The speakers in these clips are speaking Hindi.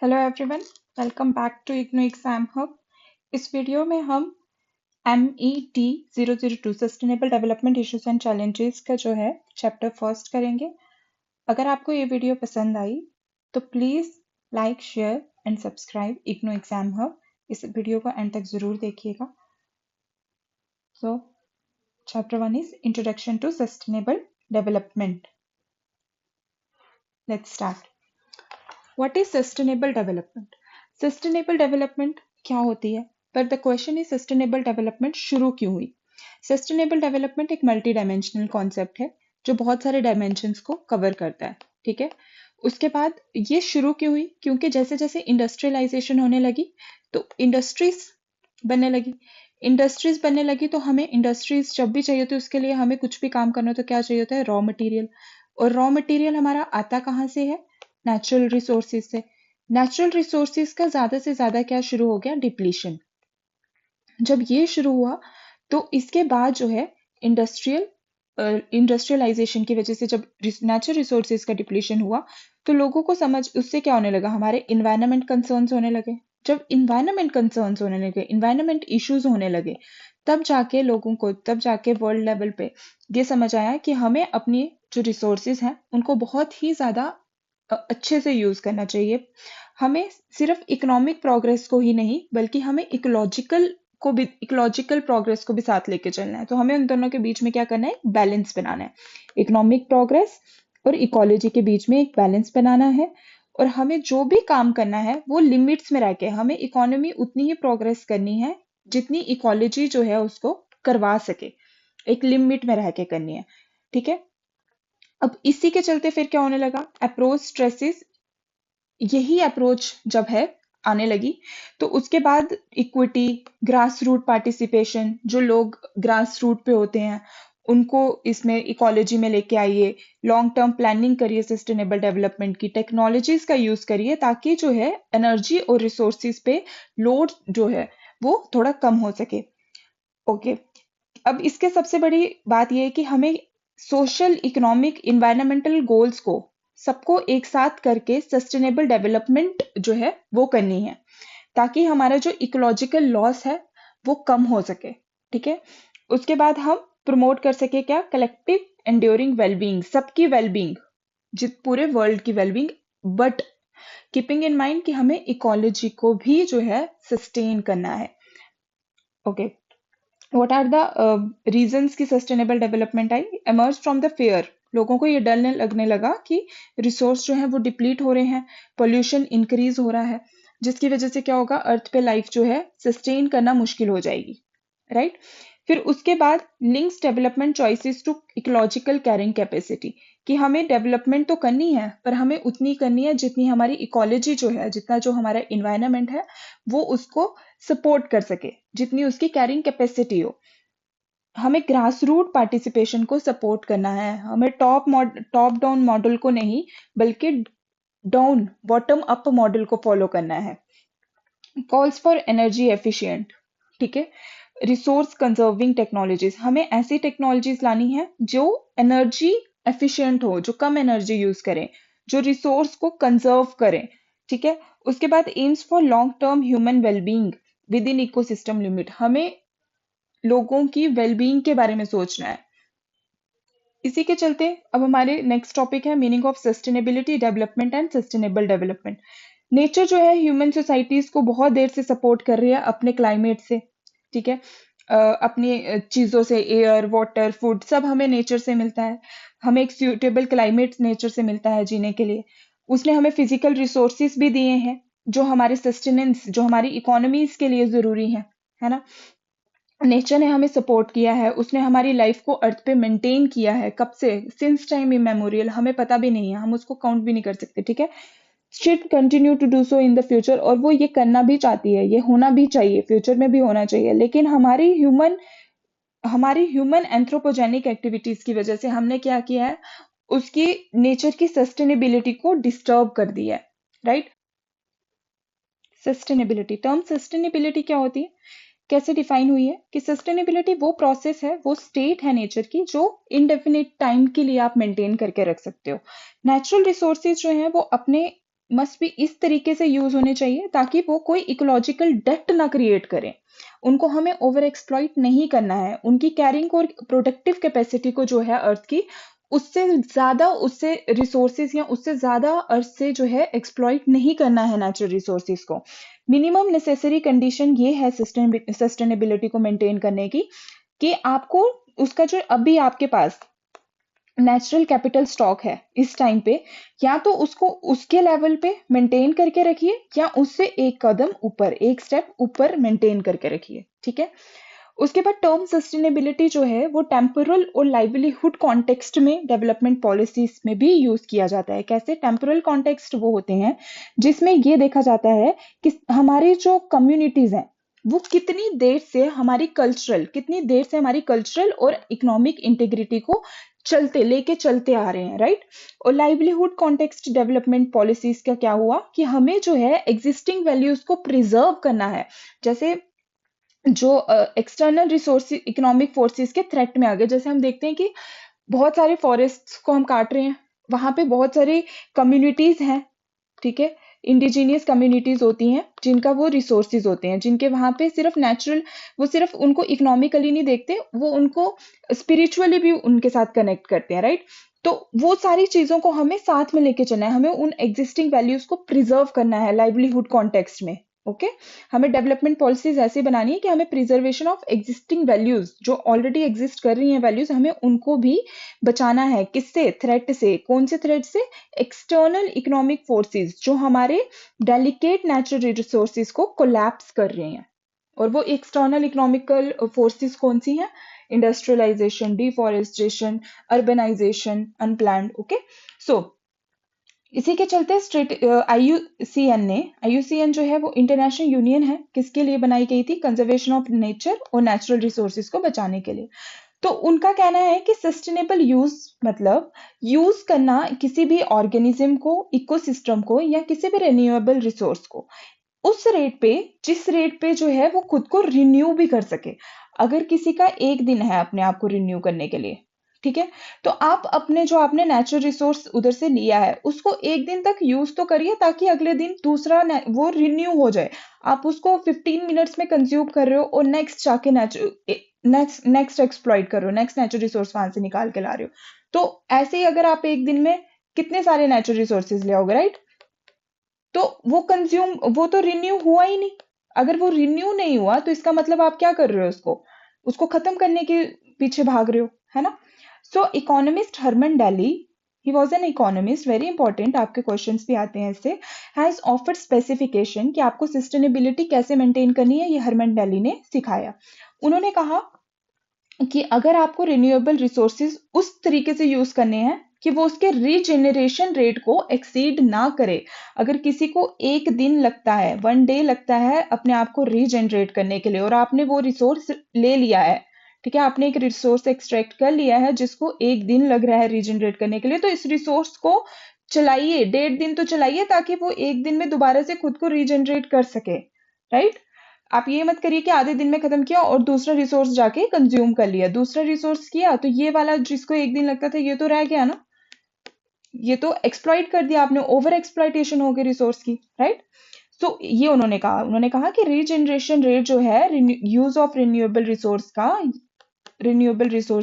Hello everyone, welcome back to IGNOU exam hub. इस वीडियो में हम MET 002 sustainable development issues and challenges का जो है चैप्टर फर्स्ट करेंगे। अगर आपको ये वीडियो पसंद आई तो please like, share and subscribe IGNOU exam hub. इस वीडियो को एंड तक ज़रूर देखिएगा। So chapter 1 is introduction to sustainable development. Let's start. What is sustainable development? Sustainable development क्या होती है? पर the question is sustainable development शुरू क्यों हुई? सस्टेनेबल डेवलपमेंट एक मल्टी डायमेंशनल कॉन्सेप्ट है जो बहुत सारे डायमेंशंस को कवर करता है। ठीक है, उसके बाद ये शुरू क्यों हुई? क्योंकि जैसे जैसे इंडस्ट्रियलाइजेशन होने लगी तो इंडस्ट्रीज बनने लगी तो हमें इंडस्ट्रीज जब भी चाहिए होती है उसके लिए हमें कुछ भी काम करना हो तो क्या चाहिए होता है? Raw material. और रॉ मटेरियल हमारा आता कहाँ से है? नेचुरल रिसोर्सेज से। नेचुरल रिसोर्सेज का ज्यादा से ज्यादा क्या शुरू हो गया? डिप्लीशन। जब ये शुरू हुआ तो इसके बाद जो है इंडस्ट्रियलाइजेशन की वजह से जब नेचुरल रिसोर्सेज का डिप्लीशन हुआ तो लोगों को समझ उससे क्या होने लगा? हमारे इन्वायरमेंट कंसर्न्स होने लगे। जब इन्वायरमेंट कंसर्न्स होने लगे, इन्वायरमेंट इश्यूज होने लगे, तब जाके वर्ल्ड लेवल पे ये समझ आया कि हमें अपनी जो रिसोर्सेज हैं उनको बहुत ही ज्यादा अच्छे से यूज करना चाहिए। हमें सिर्फ इकोनॉमिक प्रोग्रेस को ही नहीं बल्कि हमें इकोलॉजिकल प्रोग्रेस को भी साथ लेके चलना है। तो हमें उन दोनों के बीच में क्या करना है? बैलेंस बनाना है। इकोनॉमिक प्रोग्रेस और इकोलॉजी के बीच में एक बैलेंस बनाना है। और हमें जो भी काम करना है वो लिमिट्स में रह के, हमें इकोनॉमी उतनी ही प्रोग्रेस करनी है जितनी इकोलॉजी जो है उसको करवा सके, एक लिमिट में रह के करनी है। ठीक है, अब इसी के चलते फिर क्या होने लगा? अप्रोच स्ट्रेसेस, यही अप्रोच जब है आने लगी तो उसके बाद इक्विटी, ग्रास रूट पार्टिसिपेशन, जो लोग ग्रास रूट पे होते हैं उनको इसमें इकोलॉजी में लेके आइए, लॉन्ग टर्म प्लानिंग करिए, सस्टेनेबल डेवलपमेंट की टेक्नोलॉजीज का यूज करिए ताकि जो है एनर्जी और रिसोर्सेज पे लोड जो है वो थोड़ा कम हो सके। ओके, अब इसके सबसे बड़ी बात यह है कि हमें सोशल, इकोनॉमिक, इन्वायरमेंटल गोल्स को सबको एक साथ करके सस्टेनेबल डेवलपमेंट जो है वो करनी है ताकि हमारा जो इकोलॉजिकल लॉस है वो कम हो सके। ठीक है, उसके बाद हम प्रमोट कर सके क्या? कलेक्टिव एंड्योरिंग वेलबींग, सबकी वेलबींग, जित पूरे वर्ल्ड की wellbeing, but keeping in mind कि हमें इकोलॉजी को भी जो है सस्टेन करना है। Okay, what are the reasons की सस्टेनेबल डेवलपमेंट आई? एमर्ज फ्रॉम द फेयर, लोगों को ये डर लगने लगा कि रिसोर्स जो है वो डिप्लीट हो रहे हैं, पोल्यूशन इंक्रीज हो रहा है, जिसकी वजह से क्या होगा? अर्थ पे लाइफ जो है सस्टेन करना मुश्किल हो जाएगी। राइट, फिर उसके बाद links development choices to ecological caring capacity, कि हमें डेवलपमेंट तो करनी है पर हमें उतनी करनी है जितनी हमारी इकोलॉजी जो है, जितना जो हमारा इन्वायरमेंट है वो उसको सपोर्ट कर सके, जितनी उसकी कैरिंग कैपेसिटी हो। हमें ग्रास रूट पार्टिसिपेशन को सपोर्ट करना है, हमें टॉप डाउन मॉडल को नहीं बल्कि डाउन बॉटम अप मॉडल को फॉलो करना है। कॉल्स फॉर एनर्जी एफिशिएंट, ठीक है, रिसोर्स कंजर्विंग टेक्नोलॉजीज, हमें ऐसी टेक्नोलॉजीज लानी है जो एनर्जी एफिशिएंट हो, जो कम एनर्जी यूज करें, जो रिसोर्स को कंजर्व करें। ठीक है, उसके बाद AIIMS for long term human wellbeing with in ecosystem limit, हमें लोगों की वेलबींग के बारे में सोचना है। इसी के चलते अब हमारे नेक्स्ट टॉपिक है meaning of sustainability, development and sustainable development. Nature जो है ह्यूमन सोसाइटीज को बहुत देर से सपोर्ट कर रही है अपने क्लाइमेट से। ठीक है, अपनी चीजों से, एयर, वाटर, फूड सब हमें नेचर से मिलता है। हमें एक सूटेबल क्लाइमेट नेचर से मिलता है जीने के लिए। उसने हमें फिजिकल रिसोर्सेस भी दिए हैं जो हमारे सस्टेनेंस, जो हमारी इकोनॉमीज के लिए जरूरी है ना। नेचर ने हमें सपोर्ट किया है, उसने हमारी लाइफ को अर्थ पे मेंटेन किया है। कब से? सिंस टाइम इमेमोरियल, हमें पता भी नहीं है, हम उसको काउंट भी नहीं कर सकते। ठीक है, should continue to do so in the future, और वो ये करना भी चाहती है, ये होना भी चाहिए, फ्यूचर में भी होना चाहिए। लेकिन हमारी ह्यूमन एंथ्रोपोजेनिक एक्टिविटीज की वजह से हमने क्या किया है? उसकी नेचर की सस्टेनेबिलिटी को डिस्टर्ब कर दिया है। राइट, सस्टेनेबिलिटी, टर्म सस्टेनेबिलिटी क्या होती है, कैसे डिफाइन हुई है? कि सस्टेनेबिलिटी वो प्रोसेस है, वो स्टेट है नेचर की जो इनडेफिनिट टाइम के लिए आप मेंटेन करके रख सकते हो। नेचुरल रिसोर्सेज जो हैं वो अपने मस्ट बी इस तरीके से यूज होने चाहिए ताकि वो कोई इकोलॉजिकल डेप्थ ना क्रिएट करें। उनको हमें ओवर एक्सप्लॉइट नहीं करना है। उनकी कैरिंग और प्रोडक्टिव कैपेसिटी को जो है अर्थ की, उससे रिसोर्सेज या उससे ज्यादा अर्थ से जो है एक्सप्लॉइट नहीं करना है नेचुरल रिसोर्सेज को। मिनिमम नेसेसरी कंडीशन ये है सस्टेनेबिलिटी को मेंटेन करने की, कि आपको उसका जो अभी आपके पास नेचुरल कैपिटल स्टॉक है इस टाइम पे, या तो उसको उसके लेवल पे मेंटेन करके रखिए या उससे एक कदम ऊपर, एक स्टेप ऊपर मेंटेन करके रखिए। ठीक है। उसके बाद टर्म सस्टेनेबिलिटी जो है वो टेम्पोरल और लाइवलीहुड कॉन्टेक्स्ट में डेवलपमेंट पॉलिसीज में भी यूज किया जाता है। कैसे? टेम्पोरल कॉन्टेक्स्ट वो होते हैं जिसमें ये देखा जाता है कि हमारी जो कम्युनिटीज हैं वो कितनी देर से हमारी कल्चरल और इकोनॉमिक इंटीग्रिटी को लेके चलते आ रहे हैं, राइट। और लाइवलीहुड कॉन्टेक्स्ट डेवलपमेंट पॉलिसीज का क्या हुआ कि हमें जो है एग्जिस्टिंग वैल्यूज को प्रिजर्व करना है। जैसे जो एक्सटर्नल रिसोर्स इकोनॉमिक फोर्सेस के थ्रेट में आ गए, जैसे हम देखते हैं कि बहुत सारे फॉरेस्ट को हम काट रहे हैं, वहां पे बहुत सारी कम्युनिटीज हैं, ठीक है, इंडिजीनियस कम्युनिटीज होती हैं जिनका वो रिसोर्सेज होते हैं, जिनके वहां पे सिर्फ नेचुरल, वो सिर्फ उनको इकोनॉमिकली नहीं देखते, वो उनको स्पिरिचुअली भी उनके साथ कनेक्ट करते हैं, राइट। तो वो सारी चीजों को हमें साथ में लेके चलना है, हमें उन एग्जिस्टिंग वैल्यूज को प्रिजर्व करना है लाइवलीहुड कॉन्टेक्स्ट में। ओके। हमें डेवलपमेंट पॉलिसीज ऐसे बनानी है कि हमें प्रिजर्वेशन ऑफ एग्जिस्टिंग वैल्यूज, जो ऑलरेडी एग्जिस्ट कर रही हैं वैल्यूज, हमें उनको भी बचाना है। किससे? थ्रेट से। कौन से थ्रेट से? एक्सटर्नल इकोनॉमिक फोर्सेस जो हमारे डेलिकेट नेचुरल रिसोर्सेज को कोलैप्स कर रहे हैं। और वो एक्सटर्नल इकोनॉमिकल फोर्सेस कौन सी हैं? Industrialisation, deforestation, urbanisation, unplanned. Okay. So इसी के चलते आईयूसीएन जो है वो इंटरनेशनल यूनियन है, किसके लिए बनाई गई थी? कंजर्वेशन ऑफ नेचर और नेचुरल रिसोर्सेज को बचाने के लिए। तो उनका कहना है कि सस्टेनेबल यूज मतलब यूज करना किसी भी ऑर्गेनिज्म को, इकोसिस्टम को, या किसी भी रिन्यूएबल रिसोर्स को उस रेट पे, जिस रेट पे जो है वो खुद को रिन्यू भी कर सके। अगर किसी का एक दिन है अपने आप को रिन्यू करने के लिए, ठीक है, तो आप अपने जो आपने नेचुरल रिसोर्स उधर से लिया है उसको एक दिन तक यूज तो करिए, ताकि अगले दिन दूसरा वो रिन्यू हो जाए। आप उसको 15 मिनट्स में कंज्यूम कर रहे हो और नेक्स्ट जाके नेक्स्ट एक्सप्लॉइट कर रहे हो, नेक्स्ट नेचुरल रिसोर्स वहां से निकाल के ला रहे हो। तो ऐसे ही अगर आप एक दिन में कितने सारे नेचुरल रिसोर्सेज ले आओगे, राइट, तो वो तो रिन्यू हुआ ही नहीं। अगर वो रिन्यू नहीं हुआ तो इसका मतलब आप क्या कर रहे हो? उसको खत्म करने के पीछे भाग रहे हो, है ना। So economist Herman Daly, he was an economist, very important, आपके क्वेश्चंस भी आते हैं इससे, हैज ऑफर्ड स्पेसिफिकेशन कि आपको सस्टेनेबिलिटी कैसे मेंटेन करनी है, ये हरमन डेली ने सिखाया। उन्होंने कहा कि अगर आपको रिन्यूएबल रिसोर्सेज उस तरीके से यूज करने हैं कि वो उसके रीजेनरेशन रेट को एक्सीड ना करे। अगर किसी को एक दिन लगता है, 1 डे लगता है अपने आप को रीजेनरेट करने के लिए, और आपने वो रिसोर्स ले लिया है, ठीक है, आपने एक रिसोर्स एक्सट्रैक्ट कर लिया है जिसको एक दिन लग रहा है रीजेनरेट करने के लिए, तो इस रिसोर्स को चलाइए, 1.5 दिन तो चलाइए, ताकि वो एक दिन में दोबारा से खुद को रीजेनरेट कर सके, राइट। आप ये मत करिए कि आधे दिन में खत्म किया और दूसरा रिसोर्स जाके कंज्यूम कर लिया, दूसरा रिसोर्स किया तो ये वाला जिसको एक दिन लगता था ये तो रह गया ना, ये तो एक्सप्लॉइट कर दिया आपने, ओवर एक्सप्लॉइटेशन हो गई रिसोर्स की, राइट। सो ये उन्होंने कहा कि रीजनरेशन रेट जो है यूज ऑफ रिन्यूएबल रिसोर्स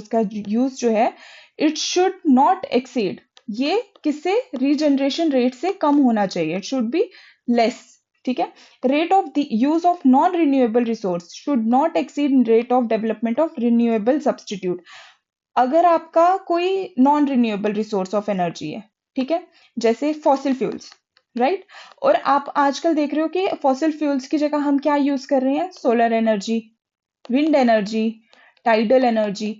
का यूज जो है, इट शुड नॉट एक्सीड, ये किससे? रीजनरेशन रेट से कम होना चाहिए, इट शुड बी लेस, ठीक है। Rate of the use of non renewable resource should not exceed rate of development of renewable substitute. अगर आपका कोई non renewable resource of energy है, ठीक है, जैसे फॉसिल फ्यूल्स, राइट, और आप आजकल देख रहे हो कि फॉसिल फ्यूल्स की जगह हम क्या यूज कर रहे हैं? Solar energy, wind energy, tidal energy.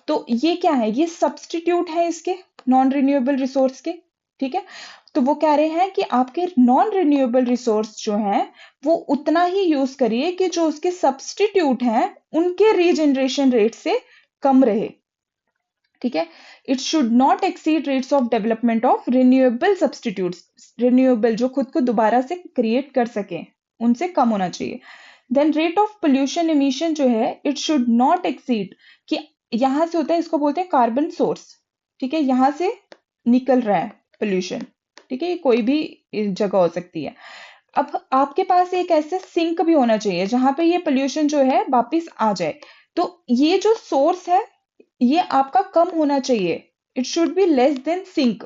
तो ये क्या है? ये सब्सटीट्यूट है इसके, नॉन रिन्यूएबल रिसोर्स के, ठीक है। तो वो कह रहे हैं कि आपके नॉन रिन्यूएबल रिसोर्स जो हैं वो उतना ही यूज करिए कि जो उसके सब्सटीट्यूट हैं उनके रीजनरेशन रेट से कम रहे, ठीक है। It should not exceed rates of development of renewable substitutes, renewable जो खुद को दोबारा से क्रिएट कर सके, उनसे कम होना चाहिए। Then rate of pollution emission जो है, इट शुड नॉट एक्सीड, कि यहां से होता है, इसको बोलते हैं कार्बन सोर्स, ठीक है, यहां से निकल रहा है पोल्यूशन, ठीक है, ये कोई भी जगह हो सकती है। अब आपके पास एक ऐसा सिंक भी होना चाहिए जहां पे ये पोल्यूशन जो है वापस आ जाए। तो ये जो सोर्स है ये आपका कम होना चाहिए, it should be less than sink,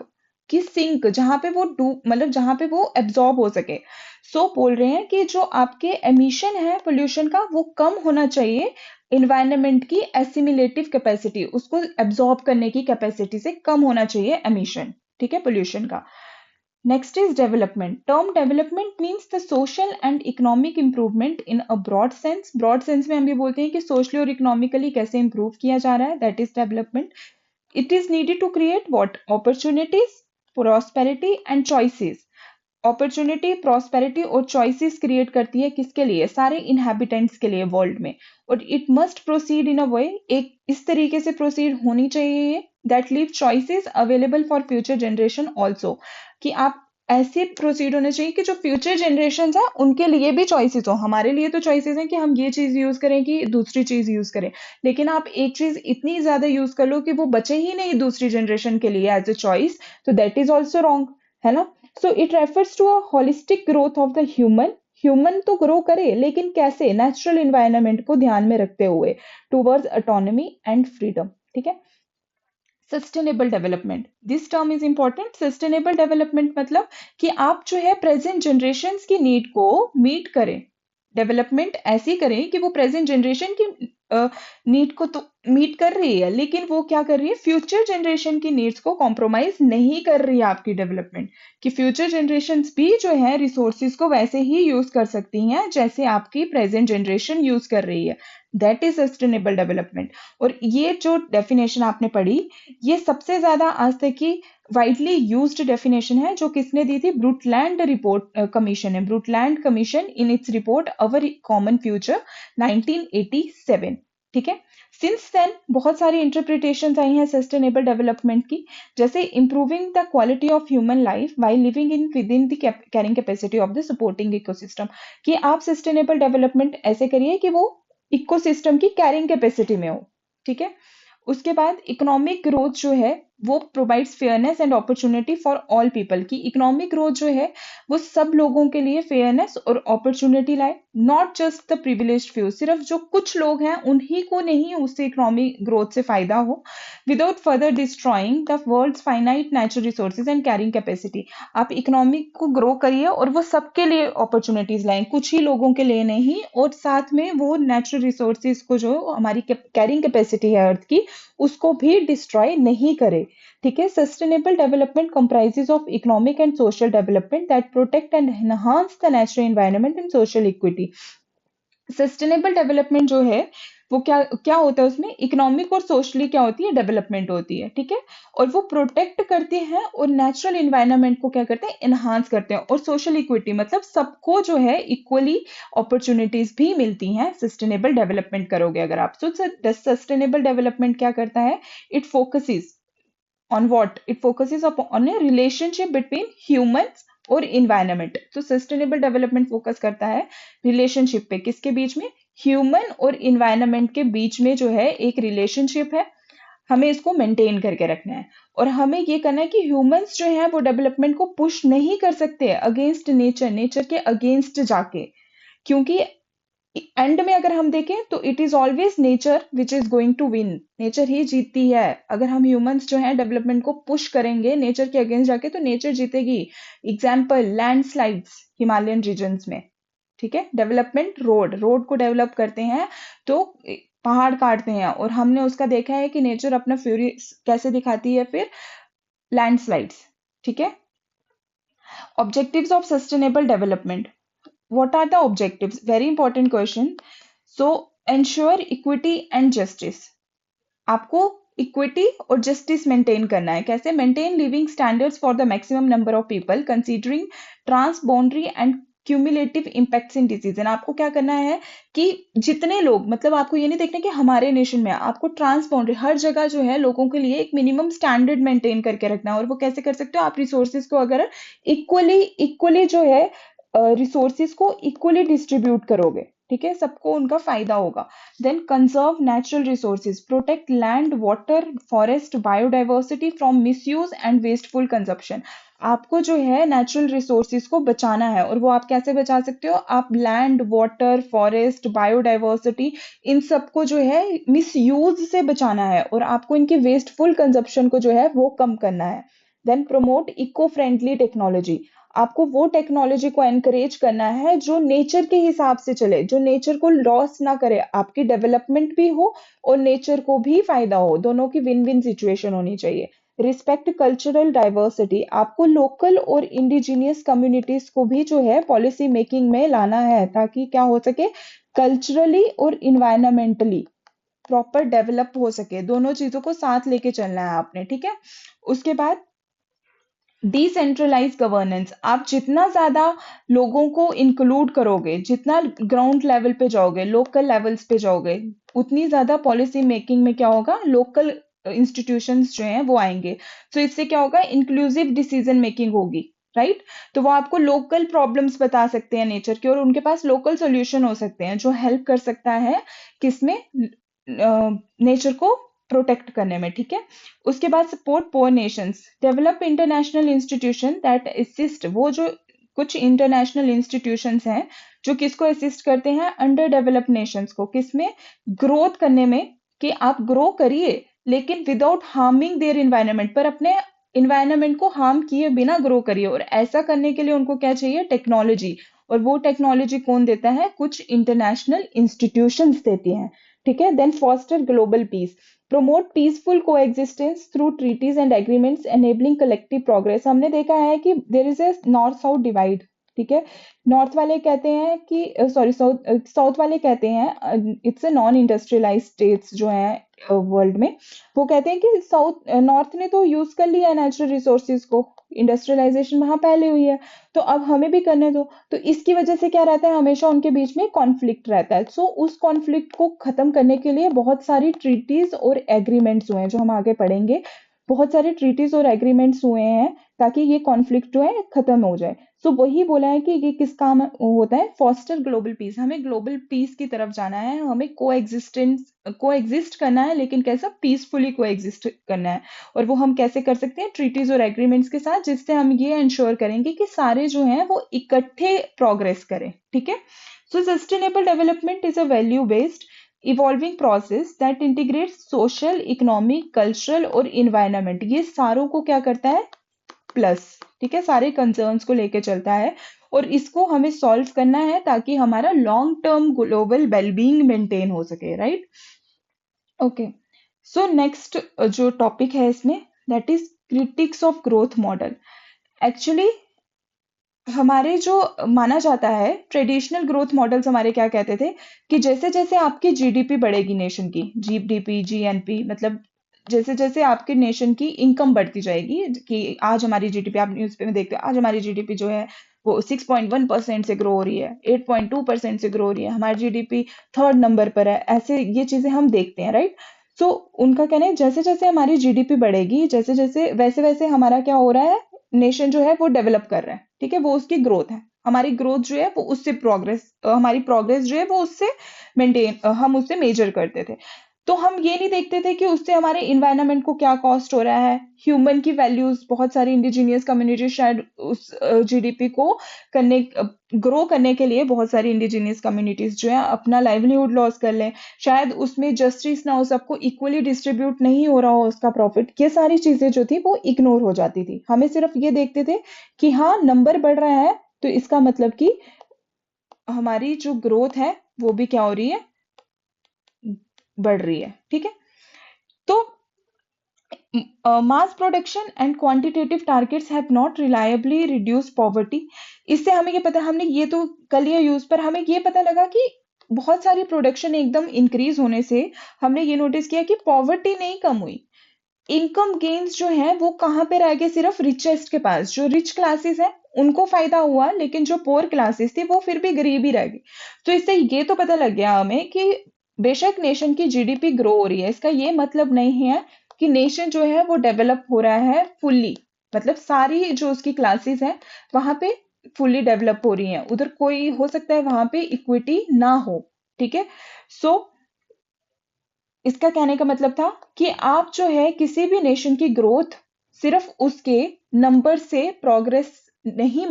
कि सिंक जहां पे वो डूब मतलब जहां पे वो एब्जॉर्ब हो सके। सो बोल रहे हैं कि जो आपके एमिशन है पोल्यूशन का वो कम होना चाहिए, इन्वायरमेंट की एसिमिलेटिव कैपेसिटी, उसको एब्जॉर्ब करने की कैपेसिटी से कम होना चाहिए एमिशन, ठीक है, पोल्यूशन का। Next is development. Term development means the social and economic improvement in a broad sense. Broad sense में हम ये बोलते हैं कि socially और economically कैसे improve किया जा रहा है, that is development. It is needed to create what? Opportunities, prosperity and choices. Opportunity, prosperity और चॉइसेस क्रिएट करती है किसके लिए? सारे इनहेबिटेंट्स के लिए वर्ल्ड में। और इट मस्ट प्रोसीड इन अ वे, एक इस तरीके से प्रोसीड होनी चाहिए that leave choices available for future generation also, कि आप ऐसे प्रोसीड होने चाहिए कि जो फ्यूचर जनरेशन है उनके लिए भी चॉइसेस हो। हमारे लिए तो चॉइसेस हैं कि हम ये चीज यूज करें कि दूसरी चीज यूज करें, लेकिन आप एक चीज इतनी ज्यादा यूज कर लो कि वो बचे ही नहीं दूसरी जनरेशन के लिए एज अ चॉइस, तो दैट इज ऑल्सो रॉन्ग, है ना। So it refers to a holistic growth of the human. Human तो ग्रो करे लेकिन कैसे? नेचुरल इन्वायरमेंट को ध्यान में रखते हुए, टूवर्ड्स ऑटोनॉमी एंड फ्रीडम, ठीक है। Sustainable development, this term is important. Sustainable development मतलब कि आप जो है प्रेजेंट जनरेशन की नीड को मीट करें, डेवलपमेंट ऐसी करें कि वो प्रेजेंट जनरेशन की नीड को तो मीट कर रही है, लेकिन वो क्या कर रही है? फ्यूचर जनरेशन की नीड्स को कॉम्प्रोमाइज नहीं कर रही है आपकी डेवलपमेंट, कि फ्यूचर जनरेशन भी जो है रिसोर्सेज को वैसे ही यूज कर सकती हैं जैसे आपकी प्रेजेंट जनरेशन यूज कर रही है, दैट इज सस्टेनेबल डेवलपमेंट। और ये जो डेफिनेशन आपने पढ़ी, ये सबसे ज्यादा आज तक की वाइडली यूज्ड डेफिनेशन है, जो किसने दी थी? ब्रूटलैंड रिपोर्ट कमीशन है, Brundtland commission in its report our common future 1987, ठीक है। सिंस देन बहुत सारी इंटरप्रिटेशन आई हैं सस्टेनेबल डेवलपमेंट की, जैसे improving the quality of human life while living in with in the carrying capacity of the supporting ecosystem, कि आप सस्टेनेबल डेवलपमेंट ऐसे करिए कि वो इकोसिस्टम की कैरिंग कैपेसिटी में हो, ठीक है। उसके बाद इकोनॉमिक ग्रोथ जो है वो provides fairness and opportunity for all people, की इकोनॉमिक ग्रोथ जो है वो सब लोगों के लिए फेयरनेस और अपॉर्चुनिटी लाए, not just the privileged few, सिर्फ जो कुछ लोग हैं उन्हीं को नहीं उससे इकोनॉमिक ग्रोथ से फायदा हो, without further destroying the world's finite natural resources and carrying capacity. आप इकोनॉमिक को ग्रो करिए और वो सबके लिए अपॉर्चुनिटीज लाएं, कुछ ही लोगों के लिए नहीं, और साथ में वो नेचुरल रिसोर्सेज को जो हमारी कैरिंग कैपेसिटी है अर्थ की, उसको भी डिस्ट्रॉय नहीं करे, ठीक है। Sustainable development comprises of economic and social development that protect and enhance the natural environment and social equity. Sustainable development जो है वो क्या क्या होता है उसमें? इकोनॉमिक और सोशली क्या होती है? डेवलपमेंट होती है, ठीक है। और वो प्रोटेक्ट करते हैं और नेचुरल इन्वायरमेंट को क्या करते हैं? एनहांस करते हैं। और सोशल इक्विटी मतलब सबको जो है इक्वली अपॉर्चुनिटीज भी मिलती हैं सस्टेनेबल डेवलपमेंट करोगे अगर आप। सो सस्टेनेबल डेवलपमेंट क्या करता है? It focuses on what? It focuses on a relationship between humans और environment। तो सस्टेनेबल डेवलपमेंट फोकस करता है रिलेशनशिप पे, किसके बीच में? ह्यूमन और इन्वायरमेंट के बीच में जो है एक रिलेशनशिप है, हमें इसको मेंटेन करके रखना है। और हमें ये करना है कि ह्यूमंस जो है वो डेवलपमेंट को पुश नहीं कर सकते अगेंस्ट नेचर, नेचर के अगेंस्ट जाके, क्योंकि एंड में अगर हम देखें तो it is always nature which is going to win, nature ही जीतती है। अगर हम ह्यूमंस जो है डेवलपमेंट को पुश करेंगे नेचर के अगेंस्ट जाके तो नेचर जीतेगी। एग्जाम्पल लैंडस्लाइड्स हिमालयन रीजन्स में, ठीक है। डेवलपमेंट, रोड, रोड को डेवलप करते हैं तो पहाड़ काटते हैं, और हमने उसका देखा है कि नेचर अपना फ्यूरी कैसे दिखाती है फिर? लैंडस्लाइड्स, ठीक है। Objectives of sustainable development, what are the objectives? Very important question. So ensure equity and justice, आपको इक्विटी और जस्टिस मेंटेन करना है। कैसे? Maintain living standards for the maximum number of people considering trans boundary and cumulative impacts in decision. आपको क्या करना है कि जितने लोग, मतलब आपको ये नहीं देखना कि हमारे नेशन में, आपको ट्रांस बाउंड्री हर जगह जो है लोगों के लिए एक मिनिमम स्टैंडर्ड मेंटेन करके रखना है। और वो कैसे कर सकते हो? आप रिसोर्सेज को अगर इक्वली इक्वली जो है रिसोर्सेज को इक्वली डिस्ट्रीब्यूट करोगे, ठीक है, सबको उनका फायदा होगा। Then conserve natural resources, protect land, water, forest, biodiversity from misuse and wasteful consumption. आपको जो है नेचुरल रिसोर्सेज को बचाना है, और वो आप कैसे बचा सकते हो? आप लैंड, वाटर, फॉरेस्ट, बायोडाइवर्सिटी, इन सबको जो है मिसयूज से बचाना है, और आपको इनके वेस्टफुल कंजप्शन को जो है वो कम करना है। Then promote eco friendly technology, आपको वो टेक्नोलॉजी को एनकरेज करना है जो नेचर के हिसाब से चले, जो नेचर को लॉस ना करे, आपकी डेवलपमेंट भी हो और नेचर को भी फायदा हो, दोनों की विन विन सिचुएशन होनी चाहिए। रिस्पेक्ट कल्चरल डाइवर्सिटी, आपको लोकल और इंडिजिनियस कम्युनिटीज को भी जो है पॉलिसी मेकिंग में लाना है, ताकि क्या हो सके, कल्चरली और इन्वायरमेंटली प्रॉपर डेवलप हो सके। दोनों चीजों को साथ लेके चलना है आपने, ठीक है। उसके बाद डिसेंट्रलाइज गवर्नेंस, आप जितना ज्यादा लोगों को इंक्लूड करोगे, जितना ग्राउंड लेवल पे जाओगे, लोकल लेवल्स पे जाओगे, उतनी ज्यादा पॉलिसी मेकिंग में क्या होगा, लोकल इंस्टीट्यूशंस जो हैं वो आएंगे। तो इससे क्या होगा, इंक्लूसिव डिसीजन मेकिंग होगी, राइट। तो वो आपको लोकल प्रॉब्लम्स बता सकते हैं नेचर के, और उनके पास लोकल सॉल्यूशन हो सकते हैं जो हेल्प कर सकता है किसमें, नेचर को प्रोटेक्ट करने में, ठीक है। उसके बाद support poor nations, develop international institution that assist, वो जो कुछ इंटरनेशनल इंस्टीट्यूशंस हैं जो किसको असिस्ट करते हैं, अंडर डेवलप्ड नेशंस को, किसमें, ग्रोथ करने में, कि आप ग्रो करिए लेकिन विदाउट हार्मिंग देयर इन्वायरमेंट, पर अपने इन्वायरमेंट को हार्म किए बिना ग्रो करिए। और ऐसा करने के लिए उनको क्या चाहिए, टेक्नोलॉजी, और वो टेक्नोलॉजी कौन देता है, कुछ इंटरनेशनल इंस्टीट्यूशंस देती हैं, ठीक है। Then foster global peace, promote peaceful coexistence through treaties and agreements enabling collective progress। हमने देखा है कि there is a north south divide, ठीक है। नॉर्थ वाले कहते हैं कि सॉरी साउथ साउथ वाले कहते हैं it's a non industrialise states जो हैं वर्ल्ड में, वो कहते हैं कि साउथ नॉर्थ ने तो यूज कर लिया है नेचुरल रिसोर्सेज को, इंडस्ट्रियलाइजेशन वहां पहले हुई है, तो अब हमें भी करने दो। तो इसकी वजह से क्या रहता है, हमेशा उनके बीच में कॉन्फ्लिक्ट रहता है। सो उस कॉन्फ्लिक्ट को खत्म करने के लिए बहुत सारी ट्रीटीज और एग्रीमेंट्स हुए हैं, जो हम आगे पढ़ेंगे। बहुत सारे ट्रीटीज और एग्रीमेंट्स हुए हैं ताकि ये कॉन्फ्लिक्ट जो है खत्म हो जाए। सो वही बोला है कि ये किस काम होता है, फॉस्टर ग्लोबल पीस, हमें ग्लोबल पीस की तरफ जाना है, हमें को एग्जिस्ट करना है, लेकिन कैसा, पीसफुली को एग्जिस्ट करना है। और वो हम कैसे कर सकते हैं, ट्रीटीज और एग्रीमेंट्स के साथ, जिससे हम ये इंश्योर करेंगे कि सारे जो हैं वो इकट्ठे प्रोग्रेस करें, ठीक है। सो sustainable development is a value based evolving process that integrates social, economic, cultural और इन्वायरमेंट, ये सारों को क्या करता है, प्लस, ठीक है, सारे कंसर्न्स को लेके चलता है। और इसको हमें सॉल्व करना है ताकि हमारा long term global wellbeing maintain हो सके, राइट। ओके, सो नेक्स्ट जो टॉपिक है इसमें, that is critics of growth model. Actually हमारे जो माना जाता है, ट्रेडिशनल ग्रोथ मॉडल्स हमारे क्या कहते थे, कि जैसे जैसे आपकी जीडीपी बढ़ेगी, नेशन की जीडीपी, जीएनपी, मतलब जैसे जैसे आपके नेशन की इनकम बढ़ती जाएगी, कि आज हमारी जीडीपी, आप न्यूज़ में देखते हो, आज हमारी जीडीपी जो है वो 6.1% से ग्रो हो रही है, 8.2% से ग्रो हो रही है, हमारी जीडीपी थर्ड नंबर पर है, ऐसे ये चीजें हम देखते हैं, राइट। सो उनका कहना है जैसे जैसे हमारी जीडीपी बढ़ेगी, जैसे जैसे वैसे वैसे हमारा क्या हो रहा है, नेशन जो है वो डेवलप कर रहा है, ठीक है, वो उसकी ग्रोथ है, हमारी ग्रोथ जो है वो उससे प्रोग्रेस, हमारी प्रोग्रेस जो है वो उससे मेंटेन, हम उससे मेजर करते थे। तो हम ये नहीं देखते थे कि उससे हमारे इन्वायरमेंट को क्या कॉस्ट हो रहा है, ह्यूमन की वैल्यूज, बहुत सारी इंडिजिनियस कम्युनिटी शायद उस जीडीपी को करने, ग्रो करने के लिए बहुत सारी इंडिजिनियस कम्युनिटीज जो है अपना लाइवलीहुड लॉस कर लें, शायद उसमें जस्टिस ना हो, सबको इक्वली डिस्ट्रीब्यूट नहीं हो रहा हो उसका प्रॉफिट, ये सारी चीजें जो थी वो इग्नोर हो जाती थी। हमें सिर्फ ये देखते थे कि हाँ नंबर बढ़ रहा है, तो इसका मतलब कि हमारी जो ग्रोथ है वो भी क्या हो रही है, बढ़ रही है, ठीक है। तो mass production and quantitative targets have not reliably reduced poverty। इससे हमें ये पता, हमने ये तो कर लिया यूज, पर हमें ये पता लगा कि बहुत सारी प्रोडक्शन एकदम इंक्रीज होने से हमने ये नोटिस किया कि पॉवर्टी नहीं कम हुई, इनकम गेन्स जो है वो कहाँ पे रह गए, सिर्फ रिचेस्ट के पास, जो रिच क्लासेस है उनको फायदा हुआ, लेकिन जो पुअर क्लासेस थी वो फिर भी गरीब ही रह गई। तो इससे ये तो पता लग गया हमें कि बेशक नेशन की जीडीपी ग्रो हो रही है, इसका ये मतलब नहीं है कि नेशन जो है वो डेवलप हो रहा है फुल्ली, मतलब सारी जो उसकी क्लासेस हैं वहां पे फुल्ली डेवलप हो रही हैं, उधर कोई हो सकता है वहां पे इक्विटी ना हो, ठीक है। सो इसका कहने का मतलब था कि आप जो है किसी भी नेशन की ग्रोथ सिर्फ उसके नंबर से प्रोग्रेस नहीं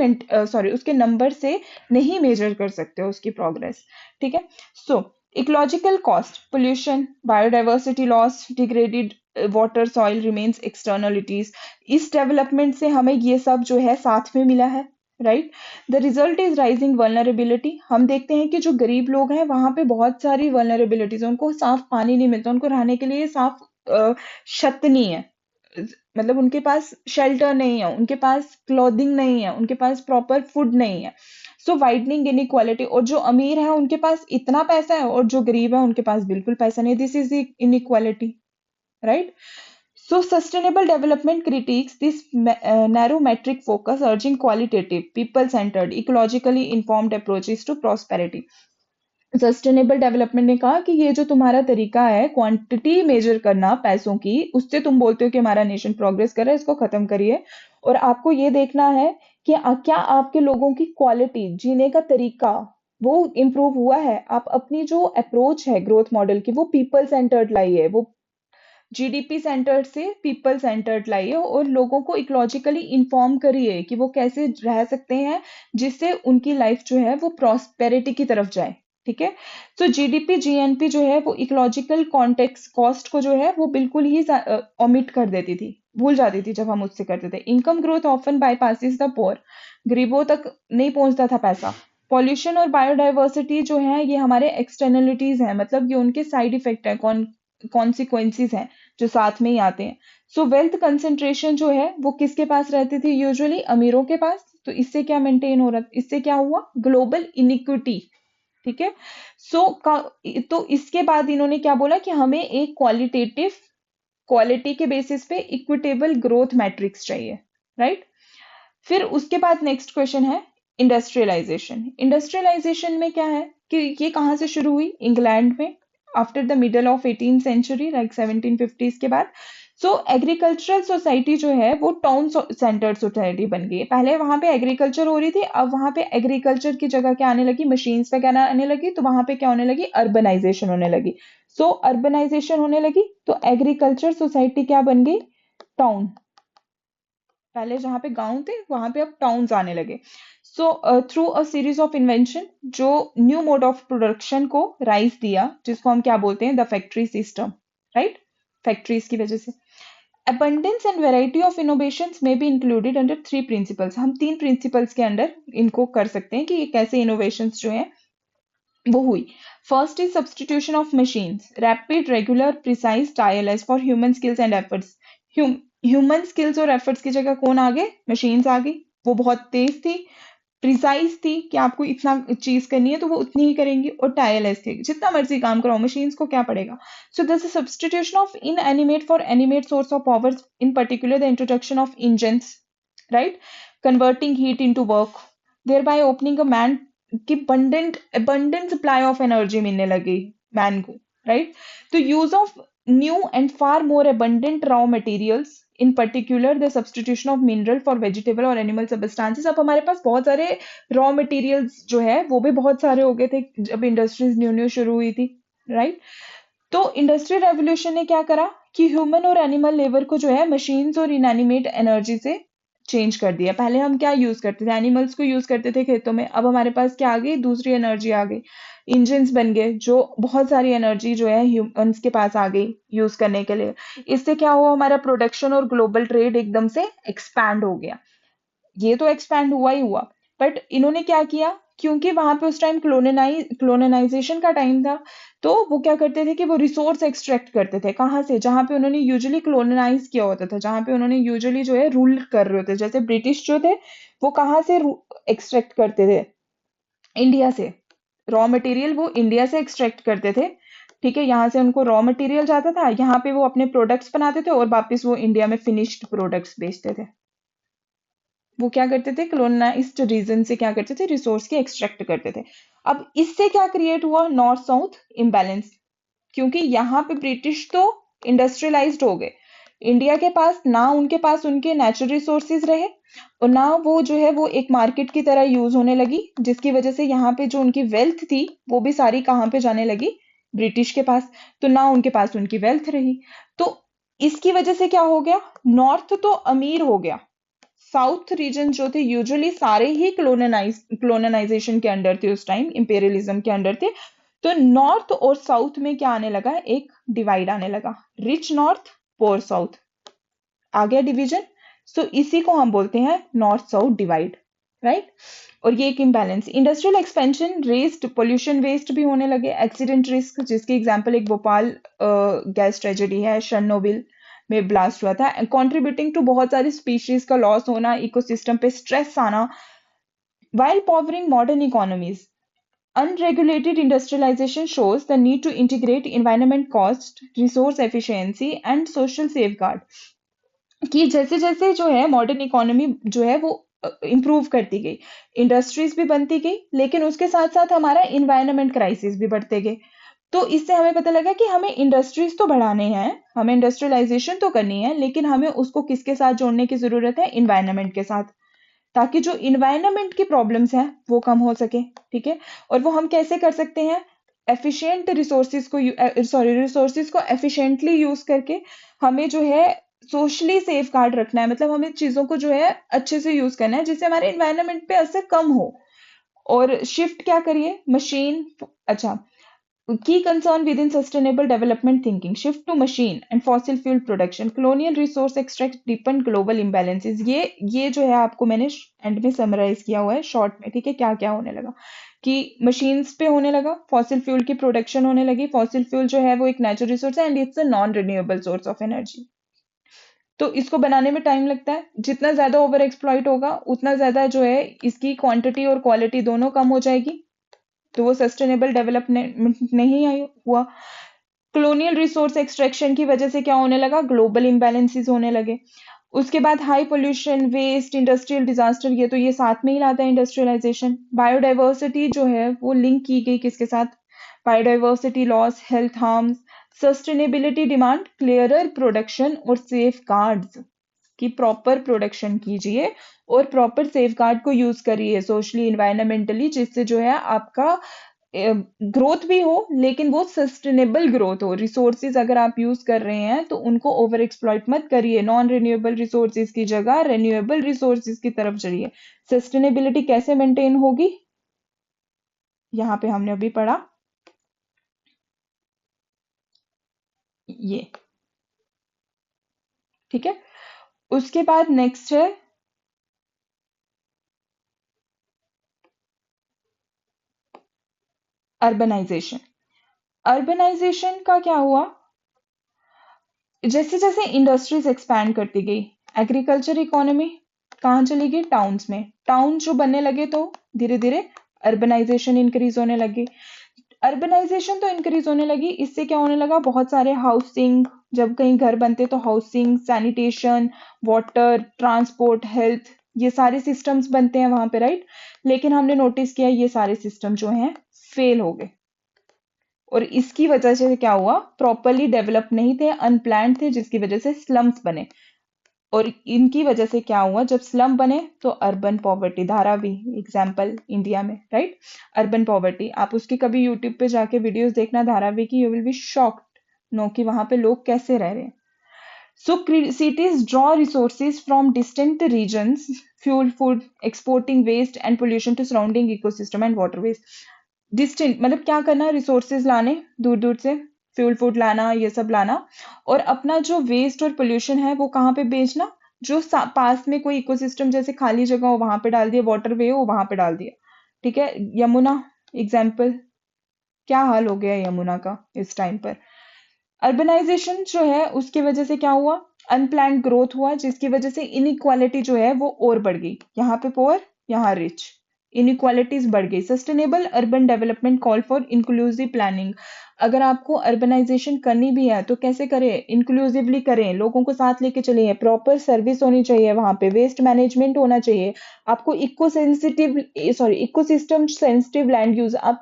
उसके नंबर से नहीं मेजर कर सकते हो उसकी प्रोग्रेस। ठीक है। So ecological cost, pollution, biodiversity loss, degraded water, soil remains externalities. इस डेवलपमेंट से हमें ये सब जो है साथ में मिला है, right. The result is rising vulnerability. हम देखते हैं कि जो गरीब लोग हैं वहां पे बहुत सारी वल्नरेबिलिटीज, उनको साफ पानी नहीं मिलता, उनको रहने के लिए साफ छत नहीं है, मतलब उनके पास शेल्टर नहीं है, उनके पास क्लोथिंग नहीं है, उनके पास प्रॉपर फूड नहीं है। सो वाइडनिंग इनइक्वालिटी, और जो अमीर है उनके पास इतना पैसा है और जो गरीब है उनके पास बिल्कुल पैसा नहीं। This is inequality, right. So sustainable development critiques this narrow metric focus, urging qualitative, people-centered, ecologically informed approaches to prosperity. Sustainable development ने कहा कि ये जो तुम्हारा तरीका है क्वांटिटी मेजर करना पैसों की, उससे तुम बोलते हो कि हमारा नेशन प्रोग्रेस कर रहा है, इसको खत्म करिए। और आपको ये देखना है कि क्या आपके लोगों की क्वालिटी, जीने का तरीका वो इम्प्रूव हुआ है। आप अपनी जो अप्रोच है ग्रोथ मॉडल की वो पीपल सेंटर्ड लाइए, वो जीडीपी सेंटर्ड से पीपल सेंटर्ड लाइए, और लोगों को इकोलॉजिकली इन्फॉर्म करिए कि वो कैसे रह सकते हैं जिससे उनकी लाइफ जो है वो प्रॉस्पेरिटी की तरफ जाए। ठीक है। तो जीडीपी जीएनपी जो है वो इकोलॉजिकल कॉन्टेक्स्ट कॉस्ट को जो है वो बिल्कुल ही ओमिट कर देती थी, भूल जाती थी जब हम उससे करते थे। इनकम ग्रोथ ऑफन बाईपासिस द पोर, गरीबों तक नहीं पहुंचता था पैसा। पॉल्यूशन और बायोडाइवर्सिटी जो है ये हमारे एक्सटर्नलिटीज हैं, मतलब ये उनके साइड इफेक्ट है, कॉन्सिक्वेंसेस हैं जो साथ में ही आते हैं। सो वेल्थ कंसेंट्रेशन जो है वो किसके पास रहती थी, यूजुअली अमीरों के पास। तो इससे क्या मेंटेन हो रहा, इससे क्या हुआ, ग्लोबल इनिक्विटी। ठीक है। तो इसके बाद इन्होंने क्या बोला कि हमें एक क्वालिटेटिव, क्वालिटी के बेसिस पे इक्विटेबल ग्रोथ मैट्रिक्स चाहिए, राइट। फिर उसके बाद नेक्स्ट क्वेश्चन है इंडस्ट्रियलाइजेशन। इंडस्ट्रियलाइजेशन में क्या है कि ये कहाँ से शुरू हुई, इंग्लैंड में, after the middle of 18th century, like 1750s के बाद। सो एग्रीकल्चरल सोसाइटी जो है वो टाउन सेंटर्ड सोसाइटी बन गई। पहले वहां पे एग्रीकल्चर हो रही थी, अब वहां पे एग्रीकल्चर की जगह क्या आने लगी, मशीन्स वगैरह आने लगी, तो वहां पे क्या होने लगी, अर्बनाइजेशन होने लगी। सो अर्बनाइजेशन होने लगी तो एग्रीकल्चर सोसाइटी क्या बन गई, टाउन। पहले जहाँ पे गांव थे वहां पे अब टाउन्स आने लगे। So through a series of invention जो न्यू मोड ऑफ प्रोडक्शन को राइज दिया, जिसको हम क्या बोलते हैं, the factory system, right. Factories की वजह से abundance and variety of innovations may be included under three principles। हम तीन प्रिंसिपल्स के अंडर इनको कर सकते हैं कि ये कैसे इनोवेशंस जो है वो हुई। First is substitution of machines, rapid, regular, precise, tireless for human skills and efforts. Human skills और एफर्ट्स की जगह कौन आ गए, मशीन्स आ गई। वो बहुत तेज थी, प्रिसाइज थी कि आपको इतना चीज करनी है तो वो उतनी ही करेंगी, और टायरलेस थी, जितना मर्जी काम कराओ मशीन्स को क्या पड़ेगा। So this is substitution of inanimate for animate source of power, in particular the introduction of engines, right, converting heat into work, thereby opening a man की abundant supply of energy मिलने लगी मैन को, राइट। तो use of new and far more abundant raw materials, in particular the substitution of mineral for vegetable और एनिमल सब्सटेंसेस। अब हमारे पास बहुत सारे रॉ मटेरियल्स जो है वो भी बहुत सारे हो गए थे जब इंडस्ट्रीज न्यू न्यू शुरू हुई थी, राइट। तो इंडस्ट्रियल रेवोल्यूशन ने क्या करा कि ह्यूमन और एनिमल लेबर को जो है मशीन्स और इनएनिमेट एनर्जी से चेंज कर दिया। पहले हम क्या यूज करते थे, एनिमल्स को यूज करते थे खेतों में, अब हमारे पास क्या आ गई, दूसरी एनर्जी आ गई, इंजन्स बन गए, जो बहुत सारी एनर्जी जो है ह्यूमंस के पास आ गई यूज करने के लिए। इससे क्या हुआ, हमारा प्रोडक्शन और ग्लोबल ट्रेड एकदम से एक्सपैंड हो गया। ये तो एक्सपैंड हुआ ही हुआ, बट इन्होंने क्या किया, क्योंकि वहां पे उस टाइम क्लोनाइजेशन का टाइम था, तो वो क्या करते थे कि वो रिसोर्स एक्सट्रैक्ट करते थे, कहाँ से, जहां पे उन्होंने यूजुअली क्लोनाइज किया होता था, जहां पे उन्होंने यूजुअली जो है रूल कर रहे होते, जैसे ब्रिटिश जो थे वो कहाँ से एक्सट्रैक्ट करते थे, इंडिया से। रॉ मटेरियल वो इंडिया से एक्सट्रैक्ट करते थे, ठीक है, यहाँ से उनको रॉ मटेरियल जाता था, यहाँ पे वो अपने प्रोडक्ट्स बनाते थे और वापस वो इंडिया में फिनिश्ड प्रोडक्ट्स बेचते थे। वो क्या करते थे, क्लोनाइज्ड रीजन से क्या करते थे, रिसोर्स की एक्सट्रैक्ट करते थे। अब इससे क्या क्रिएट हुआ, नॉर्थ साउथ इम्बैलेंस, क्योंकि यहाँ पे ब्रिटिश तो इंडस्ट्रियलाइज्ड हो गए, इंडिया के पास ना, उनके पास उनके नेचुरल रिसोर्सेज रहे, और ना वो जो है वो एक मार्केट की तरह यूज होने लगी, जिसकी वजह से यहाँ पे जो उनकी वेल्थ थी वो भी सारी कहाँ पे जाने लगी, ब्रिटिश के पास। तो ना उनके पास उनकी वेल्थ रही। तो इसकी वजह से क्या हो गया, नॉर्थ तो अमीर हो गया, साउथ रीजन जो थे यूजुअली सारे ही क्लोननाइजेशन के अंडर थे, उस टाइम इंपेरियलिज्म के अंडर थे। तो नॉर्थ और साउथ में क्या आने लगा, एक डिवाइड आने लगा, रिच नॉर्थ पुअर साउथ, आ गया डिवीजन। सो इसी को हम बोलते हैं नॉर्थ साउथ डिवाइड, राइट। और ये एक imbalance, industrial expansion raised pollution waste भी होने लगे, एक्सीडेंट रिस्क, जिसकी एग्जांपल एक भोपाल गैस ट्रेजेडी है, शर्नोबिल में ब्लास्ट हुआ था, कंट्रीब्यूटिंग टू बहुत सारी स्पीशीज का लॉस होना, इकोसिस्टम पे स्ट्रेस आना, while powering modern economies. Unregulated industrialization shows the need to integrate environment cost, resource efficiency, and social safeguard. कि जैसे जैसे जो है मॉडर्न इकोनॉमी जो है वो इम्प्रूव करती गई, इंडस्ट्रीज भी बनती गई, लेकिन उसके साथ साथ हमारा इन्वायरमेंट क्राइसिस भी बढ़ते गए। तो इससे हमें पता लगा कि हमें इंडस्ट्रीज तो बढ़ाने हैं, हमें इंडस्ट्रियलाइजेशन तो करनी है, लेकिन हमें उसको किसके साथ जोड़ने की जरूरत है, इन्वायरमेंट के साथ, ताकि जो इन्वायरमेंट की प्रॉब्लम्स हैं वो कम हो सके। ठीक है, और वो हम कैसे कर सकते हैं, एफिशिएंट रिसोर्सेज को एफिशिएंटली यूज करके हमें जो है सोशली सेफ गार्ड रखना है, मतलब हमें चीजों को जो है अच्छे से यूज करना है जिससे हमारे इन्वायरमेंट पे असर कम हो। और शिफ्ट क्या करिए, मशीन, अच्छा, key concern within sustainable development thinking, shift to machine and fossil fuel production, colonial resource extract deepen global imbalances। ये जो है आपको मैंने एंड में समराइज किया हुआ है शॉर्ट में, ठीक है, क्या क्या होने लगा, कि मशीन्स पे होने लगा, फॉसिल फ्यूल की प्रोडक्शन होने लगी, फॉसिल फ्यूल जो है वो एक नेचुरल रिसोर्स है and it's a non renewable source of energy. तो इसको बनाने में टाइम लगता है, जितना ज्यादा ओवर एक्सप्लॉइट होगा उतना ज्यादा जो है इसकी क्वांटिटी और क्वालिटी दोनों कम हो जाएगी, तो वो सस्टेनेबल डेवलपमेंट नहीं हुआ। कॉलोनियल रिसोर्स एक्सट्रैक्शन की वजह से क्या होने लगा, ग्लोबल इम्बैलेंसेस होने लगे। उसके बाद high pollution, waste, industrial disaster, ये तो ये साथ में ही लाता है इंडस्ट्रियलाइजेशन। बायोडाइवर्सिटी जो है वो लिंक की गई किसके साथ, biodiversity loss, health harms, sustainability demand, clearer production और सेफ गार्ड्स, की प्रॉपर प्रोडक्शन कीजिए और प्रॉपर सेफगार्ड को यूज करिए सोशली इन्वायरमेंटली, जिससे जो है आपका ग्रोथ भी हो, लेकिन वो सस्टेनेबल ग्रोथ हो। रिसोर्सेज अगर आप यूज कर रहे हैं तो उनको ओवर एक्सप्लॉइट मत करिए, नॉन रिन्यूएबल रिसोर्सेज की जगह रिन्यूएबल रिसोर्सेज की तरफ चलिए। सस्टेनेबिलिटी कैसे मेंटेन होगी, यहाँ पे हमने अभी पढ़ा ये, ठीक है। उसके बाद नेक्स्ट है अर्बनाइजेशन। अर्बनाइजेशन का क्या हुआ, जैसे जैसे इंडस्ट्रीज एक्सपैंड करती गई, एग्रीकल्चर इकोनॉमी कहाँ चली गई, टाउन्स में, टाउन जो बनने लगे तो धीरे धीरे अर्बनाइजेशन इंक्रीज होने लगी। अर्बनाइजेशन तो इंक्रीज होने लगी, इससे क्या होने लगा, बहुत सारे हाउसिंग, जब कहीं घर बनते तो housing, sanitation, water, transport, health, ये सारे सिस्टम्स बनते हैं वहां पे, राइट। लेकिन हमने नोटिस किया ये सारे सिस्टम जो हैं फेल हो गए, और इसकी वजह से क्या हुआ, प्रॉपरली डेवलप नहीं थे, अनप्लान्ड थे, जिसकी वजह से स्लम्स बने। और इनकी वजह से क्या हुआ, जब स्लम बने तो urban poverty, Dharavi example India में, राइट। अर्बन पॉवर्टी, आप उसकी कभी यूट्यूब पे जाके वीडियोस देखना धारावी की, you will be shocked know कि वहां पे लोग कैसे रह रहे हैं। So cities draw resources from distant regions, fuel, food, exporting waste and pollution to surrounding ecosystem and waterways. Distant मतलब क्या करना, रिसोर्सेज लाने दूर दूर से, फ्यूल फूड लाना, ये सब लाना, और अपना जो वेस्ट और पोल्यूशन है वो कहाँ पे बेचना, जो पास में कोई इकोसिस्टम जैसे खाली जगह हो वहां पे डाल दिया, वाटर वे हो वहां पे डाल दिया, ठीक है। यमुना एग्जाम्पल, क्या हाल हो गया यमुना का इस टाइम पर। अर्बनाइजेशन जो है उसकी वजह से क्या हुआ, अनप्लान्ड ग्रोथ हुआ, जिसकी वजह से इनइक्वालिटी जो है वो और बढ़ गई, यहाँ पे पुअर, यहाँ रिच, इनइक्वालिटीज बढ़ गई। Sustainable urban development call for inclusive planning. अगर आपको अर्बनाइजेशन करनी भी है तो कैसे करें, इंक्लूसिवली करें, लोगों को साथ लेके चलिए, प्रॉपर सर्विस होनी चाहिए, वहां पे वेस्ट मैनेजमेंट होना चाहिए, आपको इकोसिस्टम सेंसिटिव लैंड यूज, आप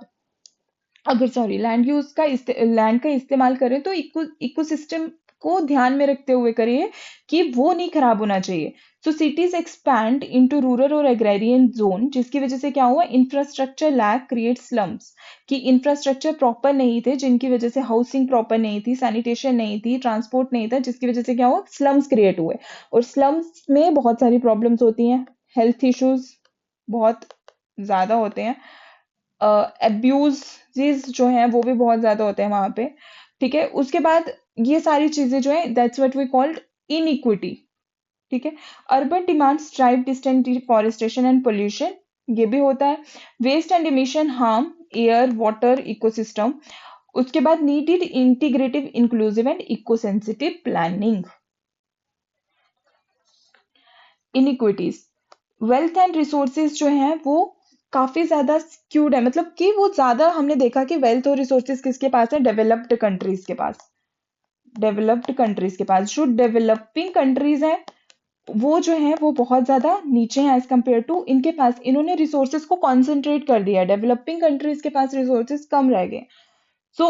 अगर लैंड का इस्तेमाल करें तो इकोसिस्टम को ध्यान में रखते हुए करिए कि वो नहीं खराब होना चाहिए। सो सिटीज एक्सपैंड इनटू रूरल और एग्रेरियन जोन, जिसकी वजह से क्या हुआ, इंफ्रास्ट्रक्चर लैक क्रिएट स्लम्स, कि इंफ्रास्ट्रक्चर प्रॉपर नहीं थे, जिनकी वजह से हाउसिंग प्रॉपर नहीं थी, सैनिटेशन नहीं थी, ट्रांसपोर्ट नहीं था, जिसकी वजह से क्या हुआ, स्लम्स क्रिएट हुए। और स्लम्स में बहुत सारी प्रॉब्लम्स होती हैं, हेल्थ इश्यूज बहुत ज्यादा होते हैं, एब्यूजेस जो हैं वो भी बहुत ज्यादा होते हैं वहां पे। ठीक है, उसके बाद ये सारी चीजें जो है, that's what we called inequity. ठीक है, urban demands drive distant deforestation and pollution, ये भी होता है। Waste and emission harm air water ecosystem. उसके बाद needed integrative inclusive and eco sensitive planning. Inequities, wealth and resources जो हैं वो काफी ज्यादा स्क्यूड है, मतलब कि वो ज्यादा हमने देखा कि वेल्थ और रिसोर्सेज किसके पास है, डेवलप्ड कंट्रीज के पास। डेवलप्ड कंट्रीज के पास, जो डेवलपिंग कंट्रीज हैं वो जो है वो बहुत ज्यादा नीचे हैं एज कम्पेयर टू इनके पास, इन्होंने रिसोर्सेज को कॉन्सेंट्रेट कर दिया, डेवलपिंग कंट्रीज के पास रिसोर्सेज कम रह गए। So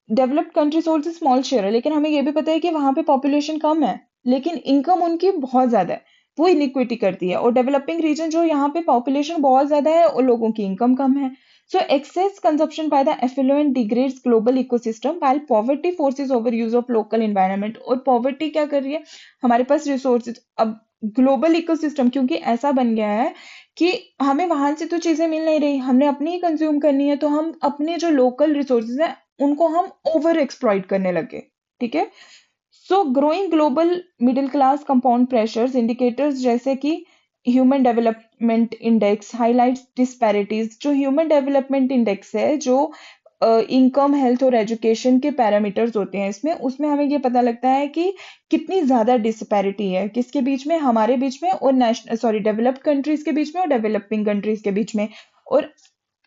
developed countries hold small share है, लेकिन हमें ये भी पता है कि वहां पे पॉपुलेशन कम है लेकिन इनकम उनकी बहुत ज्यादा है, वो इनइक्विटी करती है। और डेवलपिंग रीजन जो यहाँ पे पॉपुलेशन बहुत ज्यादा है और लोगों की इनकम कम है। So excess consumption by the affluent degrades global ecosystem while poverty forces over use of local environment. और पॉवर्टी क्या कर रही है, हमारे पास रिसोर्सेज, अब ग्लोबल इकोसिस्टम क्योंकि ऐसा बन गया है कि हमें वहां से तो चीजें मिल नहीं रही, हमने अपनी ही कंज्यूम करनी है, तो हम अपने जो लोकल रिसोर्सेज हैं उनको हम ओवर एक्सप्लॉइट करने लगे। ठीक है, सो growing global middle class compound pressures indicators जैसे कि human development index highlights disparities. जो ह्यूमन डेवलपमेंट इंडेक्स है, जो इनकम हेल्थ और एजुकेशन के पैरामीटर्स होते हैं इसमें, उसमें हमें ये पता लगता है कि कितनी ज्यादा डिस्पैरिटी है किसके बीच में, हमारे बीच में और नेशनल सॉरी डेवलप्ड कंट्रीज के बीच में और डेवलपिंग कंट्रीज के बीच में। और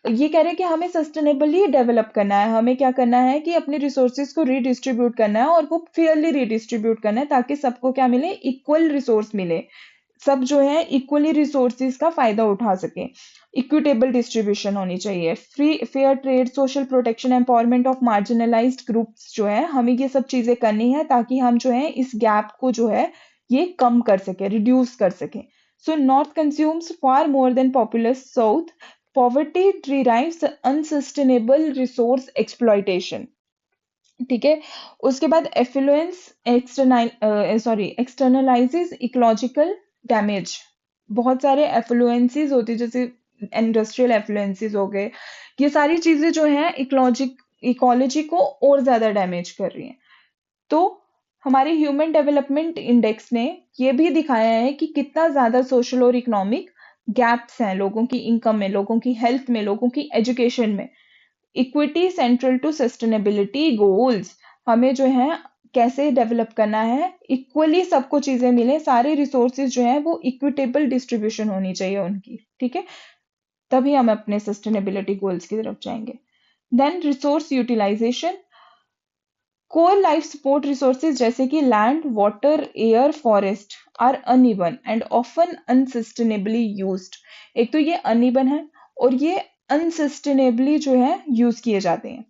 ये कह रहे हैं कि हमें सस्टेनेबली डेवलप करना है, हमें क्या करना है कि अपने रिसोर्सेज को रीडिस्ट्रीब्यूट करना है और वो फेयरली रीडिस्ट्रीब्यूट करना है ताकि सबको क्या मिले, इक्वल रिसोर्स मिले, सब जो है इक्वली रिसोर्सेज का फायदा उठा सके। इक्विटेबल डिस्ट्रीब्यूशन होनी चाहिए, free fair trade, social protection, empowerment of marginalised groups, जो है हमें ये सब चीजें करनी है ताकि हम जो है इस गैप को जो है ये कम कर सके, रिड्यूस कर सके। So north consumes far more than populous south, poverty derives unsustainable resource exploitation. ठीक है, उसके बाद एफ्लुएंस एक्सटर्नलाइजेस इकोलॉजिकल डैमेज। बहुत सारे एफ्लुएंसेस होती है, जैसे इंडस्ट्रियल एफ्लुएंसेस हो गए, ये सारी चीजें जो हैं इकोलॉजी को और ज्यादा डैमेज कर रही हैं। तो हमारे ह्यूमन डेवलपमेंट इंडेक्स ने ये भी दिखाया है कि कितना ज्यादा सोशल और इकोनॉमिक गैप्स हैं लोगों की इनकम में, लोगों की हेल्थ में, लोगों की एजुकेशन में। Equity central to sustainability goals, हमें जो है कैसे डेवलप करना है, इक्वली सबको चीजें मिले, सारे रिसोर्सेज जो है वो इक्विटेबल डिस्ट्रीब्यूशन होनी चाहिए उनकी। ठीक है, तभी हम अपने सस्टेनेबिलिटी गोल्स की तरफ जाएंगे। Then resource utilisation, core life support resources जैसे कि land, water, air, forest are uneven and often unsustainably used. एक तो ये अनइवन है और ये अनसस्टेनेबली जो है यूज किए जाते हैं।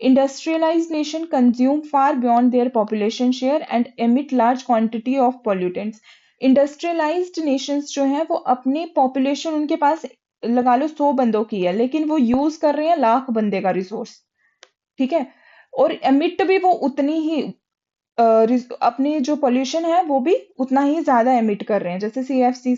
Industrialised nation consume far beyond their population share and emit large quantity of pollutants. Industrialised Nations जो हैं वो अपनी पॉपुलेशन उनके पास लगा लो 100 बंदों की है, लेकिन वो यूज कर रहे हैं लाख बंदे का रिसोर्स। ठीक है, और एमिट भी वो उतनी ही अपनी जो पोल्यूशन है वो भी उतना ही ज्यादा एमिट कर रहे हैं, जैसे सीएफसी।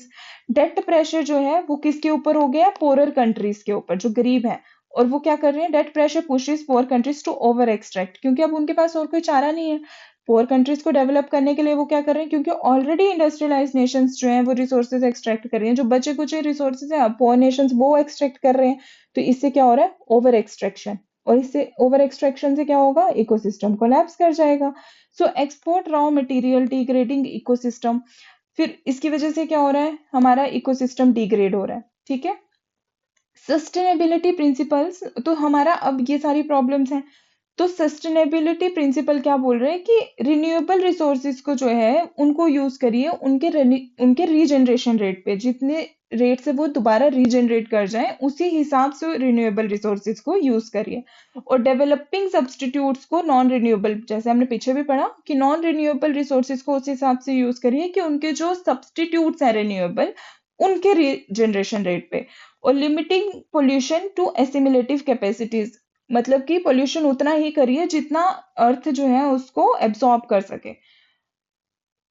डेट प्रेशर जो है वो किसके ऊपर हो गया, पोरर कंट्रीज के ऊपर, जो गरीब हैं। और वो क्या कर रहे हैं, debt pressure pushes poor countries to over extract, क्योंकि अब उनके पास और कोई चारा नहीं है। पोअर कंट्रीज को डेवलप करने के लिए वो क्या कर रहे हैं, क्योंकि ऑलरेडी इंडस्ट्रियलाइज नेशंस जो हैं वो रिसोर्सेज एक्सट्रैक्ट कर रही हैं, जो बचे कुछ रिसोर्सेज हैं पोअर नेशंस वो एक्सट्रैक्ट कर रहे हैं। तो इससे क्या हो रहा है, ओवर एक्सट्रैक्शन। और इससे ओवर एक्सट्रैक्शन से क्या होगा, इकोसिस्टम कोलैप्स कर जाएगा। So export raw material degrading ecosystem, फिर इसकी वजह से क्या हो रहा है, हमारा इकोसिस्टम डिग्रेड हो रहा है। ठीक है, सस्टेनेबिलिटी प्रिंसिपल्स, तो हमारा अब ये सारी प्रॉब्लम्स हैं, तो सस्टेनेबिलिटी प्रिंसिपल क्या बोल रहे हैं कि रिन्यूएबल रिसोर्सेज को जो है उनको यूज करिए उनके रीजनरेशन रेट पे, जितने रेट से वो दोबारा रीजनरेट कर जाएं उसी हिसाब से रिन्यूएबल रिसोर्सेज को यूज करिए। और डेवलपिंग सब्सटीट्यूट्स को नॉन रिन्यूएबल, जैसे हमने पीछे भी पढ़ा कि नॉन रिन्यूएबल रिसोर्सेज को उस हिसाब से यूज करिए कि उनके जो सब्सटीट्यूट्स हैं रिन्यूएबल उनके रीजनरेशन रेट पे। और limiting pollution to assimilative capacities, मतलब कि पोल्यूशन उतना ही करिए जितना अर्थ जो है उसको एब्सॉर्ब कर सके।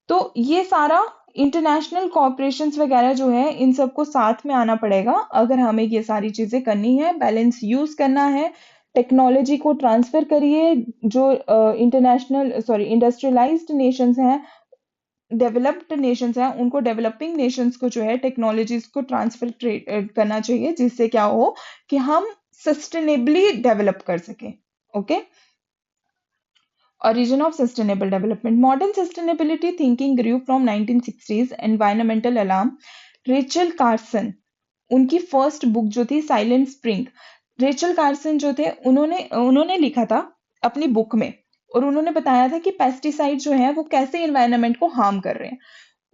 तो ये सारा इंटरनेशनल कॉर्पोरेशंस वगैरह जो है इन सबको साथ में आना पड़ेगा अगर हमें ये सारी चीजें करनी है, बैलेंस यूज करना है। टेक्नोलॉजी को ट्रांसफर करिए, जो इंटरनेशनल सॉरी इंडस्ट्रियलाइज्ड नेशंस हैं, डेवलप्ड नेशंस हैं, उनको डेवलपिंग नेशंस को जो है टेक्नोलॉजीज को ट्रांसफर करना चाहिए, जिससे क्या हो कि हम सस्टेनेबली डेवलप कर सकें। Okay. Origin of sustainable development. Modern sustainability thinking grew from 1960s environmental alarm. Rachel Carson, उनकी फर्स्ट बुक जो थी साइलेंट स्प्रिंग, रेचल कार्सन जो थे उन्होंने उन्होंने लिखा था अपनी बुक में, और उन्होंने बताया था कि पेस्टिसाइड जो है वो कैसे एनवायरनमेंट को हार्म कर रहे हैं।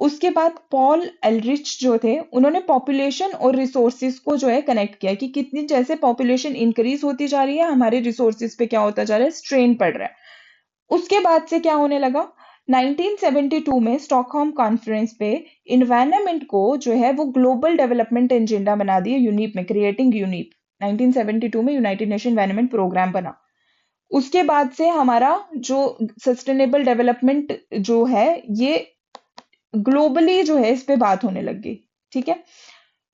उसके बाद पॉल एलरिच जो थे उन्होंने पॉपुलेशन और रिसोर्सेज को जो है कनेक्ट किया कि कितनी जैसे पॉपुलेशन इंक्रीज होती जा रही है हमारे रिसोर्सेज पे क्या होता जा रहा है, स्ट्रेन पड़ रहा है। उसके बाद से क्या होने लगा, 1972 में स्टॉकहोम कॉन्फ्रेंस पे इन्वायरमेंट को जो है वो ग्लोबल डेवलपमेंट एजेंडा बना दिया यूनिप में, क्रिएटिंग यूनिप। 1972 में यूनाइटेड नेशन एनवायरनमेंट प्रोग्राम बना। उसके बाद से हमारा जो सस्टेनेबल डेवलपमेंट जो है ये ग्लोबली जो है इस पे बात होने लग गई। ठीक है।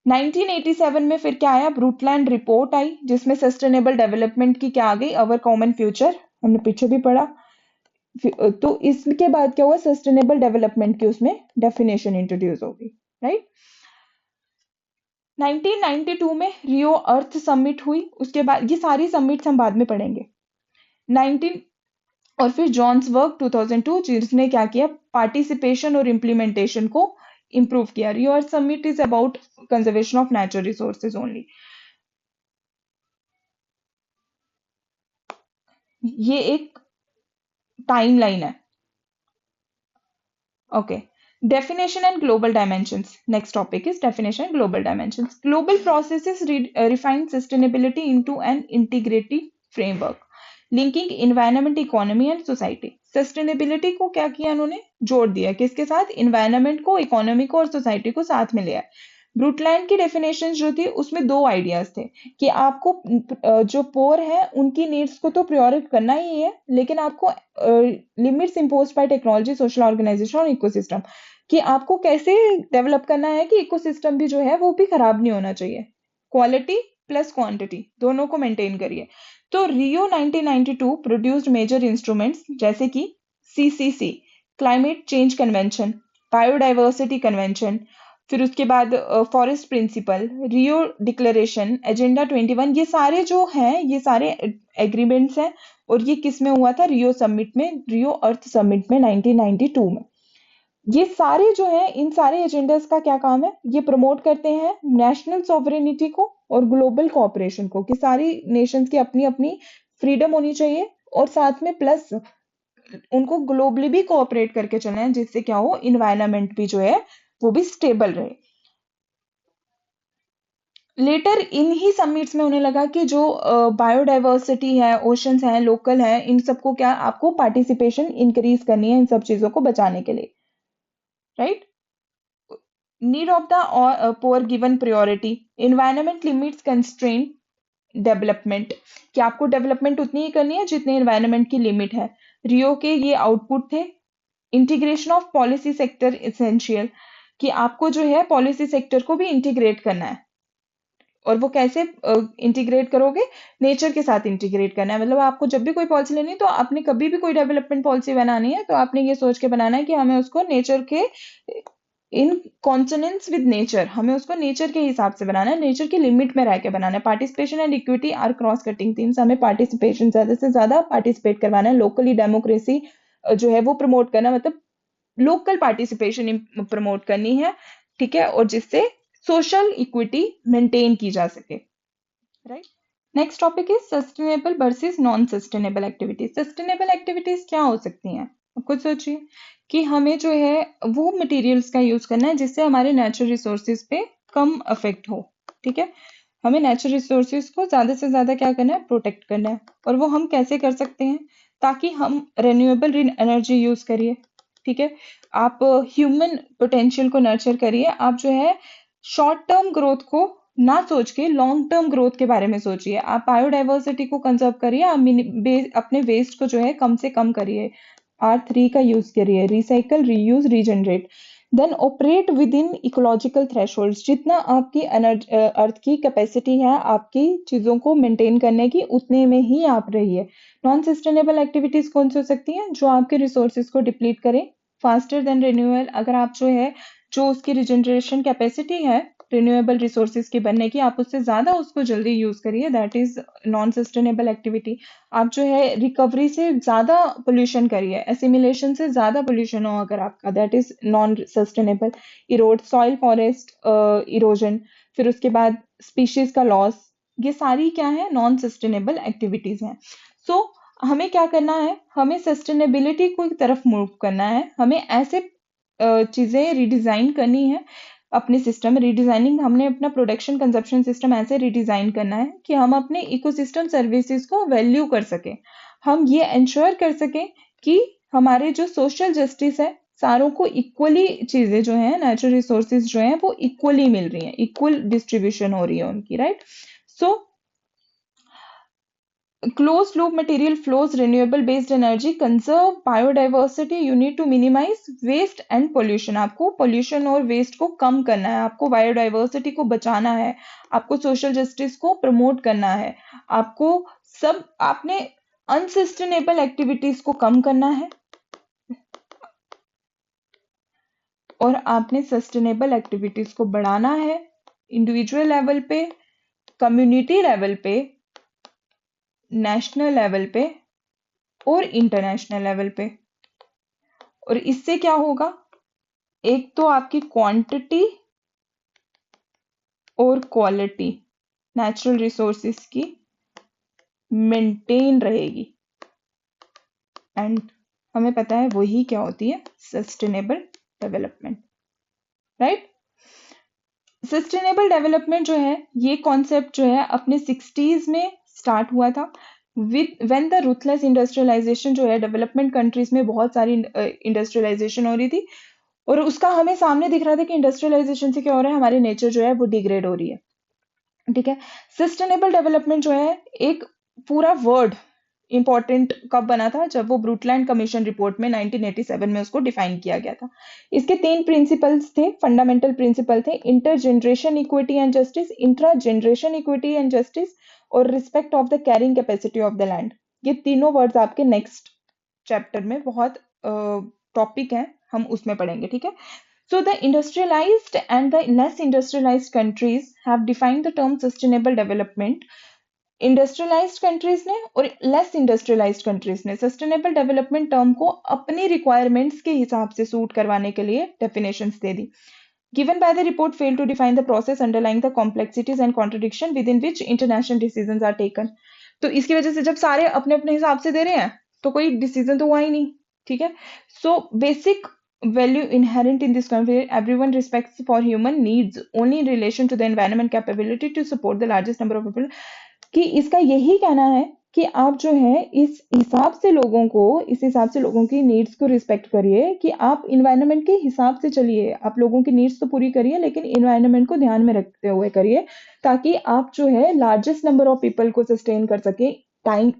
1987 में फिर क्या आया, ब्रूटलैंड रिपोर्ट आई जिसमें सस्टेनेबल डेवलपमेंट की क्या आ गई, अवर कॉमन फ्यूचर, हमने पीछे भी पढ़ा। तो इसके बाद क्या हुआ, सस्टेनेबल डेवलपमेंट की उसमें डेफिनेशन इंट्रोड्यूस हो गई। राइट। 1992 में रियो अर्थ समिट हुई, उसके बाद ये सारी समिट्स हम बाद में पढ़ेंगे। 19 और फिर जॉन्सबर्ग 2002 जिसने क्या किया, पार्टिसिपेशन और इम्प्लीमेंटेशन को इंप्रूव किया। Rio Earth Summit is about conservation of natural resources only. ये एक टाइमलाइन है। Okay. Definition and global dimensions. Next topic is definition and global dimensions. Global processes refine sustainability into an integrated framework, linking environment, economy and society. Sustainability को क्या किया उन्होंने, जोड़ दिया किसके साथ, environment को, economy को और society को साथ में लिया। ब्रूटलैंड की डेफिनेशन जो थी उसमें दो आइडियाज थे कि आपको जो पोर है उनकी नीड्स को तो प्रायोरिट करना ही है, लेकिन आपको limits impose by technology, social organization और इकोसिस्टम, कि आपको कैसे डेवलप करना है कि इकोसिस्टम भी जो है वो भी खराब नहीं होना चाहिए। क्वालिटी प्लस क्वांटिटी दोनों को मेंटेन करिए। तो रियो 1992 प्रोड्यूस्ड मेजर इंस्ट्रूमेंट्स जैसे कि CCC, climate change convention, biodiversity convention, फिर उसके बाद forest principal, Rio declaration, agenda 21, ये सारे जो हैं ये सारे एग्रीमेंट्स हैं। और ये किस में हुआ था, रियो समिट में, रियो अर्थ समिट में 1992 में। ये सारे जो है इन सारे एजेंडास का क्या काम है, ये प्रमोट करते हैं नेशनल सॉवरेनिटी को और ग्लोबल कोऑपरेशन को, कि सारी नेशंस की अपनी अपनी फ्रीडम होनी चाहिए और साथ में प्लस उनको ग्लोबली भी कोऑपरेट करके चलना है, जिससे क्या हो, इन्वायरमेंट भी जो है वो भी स्टेबल रहे। लेटर इन ही समिट्स में उन्हें लगा कि जो बायोडाइवर्सिटी है, ओशंस हैं, लोकल है, इन सबको क्या आपको पार्टिसिपेशन इंक्रीज करनी है इन सब चीजों को बचाने के लिए। Right. Need of the poor given priority, environment limits constraint development, कि आपको डेवलपमेंट उतनी ही करनी है जितनी एनवायरनमेंट की लिमिट है। रियो के ये आउटपुट थे। Integration of policy sector essential, कि आपको जो है पॉलिसी सेक्टर को भी इंटीग्रेट करना है। और वो कैसे इंटीग्रेट करोगे, नेचर के साथ इंटीग्रेट करना है। मतलब आपको जब भी कोई पॉलिसी लेनी है तो आपने कभी भी कोई डेवलपमेंट पॉलिसी बनानी है तो आपने ये सोच के बनाना है कि हमें उसको नेचर के इन कॉन्सोनेंस विद नेचर, हमें उसको नेचर के हिसाब से बनाना है, नेचर की लिमिट में रह के बनाना है। Participation and equity are cross cutting themes, हमें पार्टिसिपेशन ज्यादा से ज्यादा पार्टिसिपेट करवाना है। लोकली डेमोक्रेसी जो है वो प्रमोट करना, मतलब लोकल पार्टिसिपेशन प्रमोट करनी है। ठीक है। और जिससे सोशल इक्विटी मेंटेन की जा सके। Right. Next topic is sustainable versus non sustainable activities. Sustainable activities क्या हो सकती हैं? अब खुद सोचिए कि हमें जो है वो मटेरियल्स का यूज करना है जिससे हमारे नेचुरल रिसोर्सेज पे कम अफेक्ट हो। ठीक है, हमें नेचुरल रिसोर्सेज को ज्यादा से ज्यादा क्या करना है, प्रोटेक्ट करना है। और वो हम कैसे कर सकते हैं? ताकि हम रिन्यूएबल एनर्जी यूज करिए। ठीक है, आप ह्यूमन पोटेंशियल को नर्चर करिए। आप जो है शॉर्ट टर्म ग्रोथ को ना सोच के लॉन्ग टर्म ग्रोथ के बारे में सोचिए। आप बायोडाइवर्सिटी को कंजर्व करिए। आप अपने वेस्ट को जो है कम से कम करिए। R3 का यूज करिए, recycle, reuse, regenerate. Then operate within ecological thresholds. जितना आपकी अर्थ की कैपेसिटी है आपकी चीजों को मेंटेन करने की, उतने में ही आप रहिए। नॉन सस्टेनेबल एक्टिविटीज कौन सी हो सकती हैं? जो आपके रिसोर्सेज को डिप्लीट करें फास्टर देन रिन्यूअल। अगर आप जो है जो उसकी रिजनरेशन कैपेसिटी है रिन्यूएबल रिसोर्सेज की बनने की, आप उससे ज्यादा उसको जल्दी यूज करिए, that is non sustainable activity. आप जो है रिकवरी से ज्यादा पोल्यूशन करिए, एसिमिलेशन से ज्यादा पोल्यूशन हो अगर आपका, that is non sustainable. Erode soil forest erosion, फिर उसके बाद स्पीशीज का लॉस, ये सारी क्या है? नॉन सस्टेनेबल एक्टिविटीज हैं। सो हमें क्या करना है? हमें सस्टेनेबिलिटी की तरफ मूव करना है। हमें ऐसे चीजें रिडिजाइन करनी है अपने सिस्टम। रिडिजाइनिंग, हमने अपना प्रोडक्शन कंजप्शन सिस्टम ऐसे रिडिजाइन करना है कि हम अपने इकोसिस्टम सर्विसेज को वैल्यू कर सके। हम ये इंश्योर कर सके कि हमारे जो सोशल जस्टिस है, सारों को इक्वली चीजें जो है, नेचुरल रिसोर्सेज जो है वो इक्वली मिल रही है, इक्वल डिस्ट्रीब्यूशन हो रही है उनकी, right? So closed loop material flows, renewable based energy, conserve biodiversity, you need to minimize waste and pollution। आपको pollution और waste को कम करना है, आपको biodiversity को बचाना है, आपको social justice को promote करना है, आपको सब आपने unsustainable activities को कम करना है और आपने sustainable activities को बढ़ाना है। इंडिविजुअल लेवल पे, कम्युनिटी लेवल पे, नेशनल लेवल पे और इंटरनेशनल लेवल पे। और इससे क्या होगा? एक तो आपकी क्वांटिटी और क्वालिटी नेचुरल रिसोर्सेज की मेंटेन रहेगी। एंड हमें पता है वही क्या होती है? Sustainable development, right? Sustainable development जो है, ये कॉन्सेप्ट जो है अपने 60s में स्टार्ट हुआ था with when the ruthless industrialization जो है, डेवलपमेंट कंट्रीज में बहुत सारी इंडस्ट्रियलाइजेशन हो रही थी और उसका हमें सामने दिख रहा था कि इंडस्ट्रियलाइजेशन से क्या हो रहा है, हमारी नेचर जो है वो डिग्रेड हो रही है। ठीक है, सस्टेनेबल डेवलपमेंट जो है एक पूरा वर्ड इंपॉर्टेंट कब बना था? जब वो ब्रूटलैंड कमीशन रिपोर्ट में 1987 में उसको डिफाइन किया गया था। इसके 3 प्रिंसिपल्स थे, फंडामेंटल प्रिंसिपल थे: inter generation equity and justice, intra generation equity and justice और respect of the carrying capacity of the land. ये तीनों वर्ड्स आपके नेक्स्ट चैप्टर में बहुत टॉपिक है, हम उसमें पढ़ेंगे। ठीक है, so the industrialized and the less industrialized countries have defined the term sustainable development। Industrialised countries ने और लेस इंडस्ट्रियलाइज्ड कंट्रीज ने सस्टेनेबल डेवलपमेंट टर्म को अपनी रिक्वायरमेंट्स के हिसाब से सूट करवाने के लिए definitions they the. Given by the report failed to define the process underlying the complexities and contradiction within which international decisions are taken। तो इसकी वजह से जब सारे अपने अपने हिसाब से दे रहे हैं तो कोई डिसीजन तो हुआ ही नहीं। ठीक है, so basic value inherent in this concept: everyone respects for human needs only in relation to the environment capability to support the largest number of people। कि इसका यही कहना है कि आप जो है इस हिसाब से लोगों को, इस हिसाब से लोगों की नीड्स को रिस्पेक्ट करिए कि आप इन्वायरमेंट के हिसाब से चलिए। आप लोगों की नीड्स तो पूरी करिए लेकिन इन्वायरमेंट को ध्यान में रखते हुए करिए, ताकि आप जो है लार्जेस्ट नंबर ऑफ पीपल को सस्टेन कर सके टाइम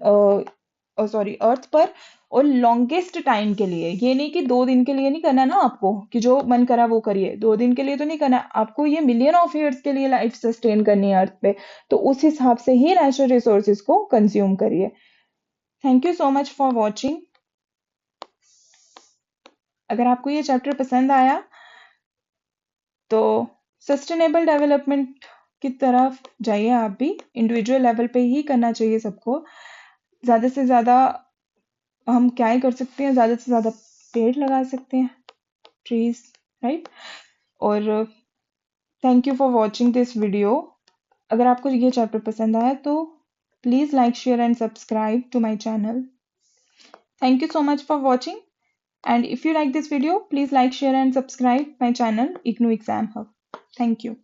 अर्थ पर और लॉन्गेस्ट टाइम के लिए। ये नहीं कि 2 दिन के लिए नहीं करना ना आपको कि जो मन करा वो करिए, 2 दिन के लिए तो नहीं करना आपको, ये मिलियन ऑफ ईयर्स के लिए लाइफ सस्टेन करनी है अर्थ पे। तो उस हिसाब से ही नेचुरल रिसोर्सेज को कंज्यूम करिए। Thank you so much for watching. अगर आपको ये चैप्टर पसंद आया तो सस्टेनेबल डेवलपमेंट की तरफ जाइए। आप भी इंडिविजुअल लेवल पे ही करना चाहिए सबको। ज्यादा से ज्यादा हम क्या ही कर सकते हैं, ज्यादा से ज्यादा पेड़ लगा सकते हैं, ट्रीज, राइट? और thank you for watching this video. अगर आपको ये चैप्टर पसंद आया तो Please like, share, and subscribe to my channel. Thank you so much for watching. And if you like this video, please like, share, and subscribe my channel, IGNOU Exam Hub. Thank you.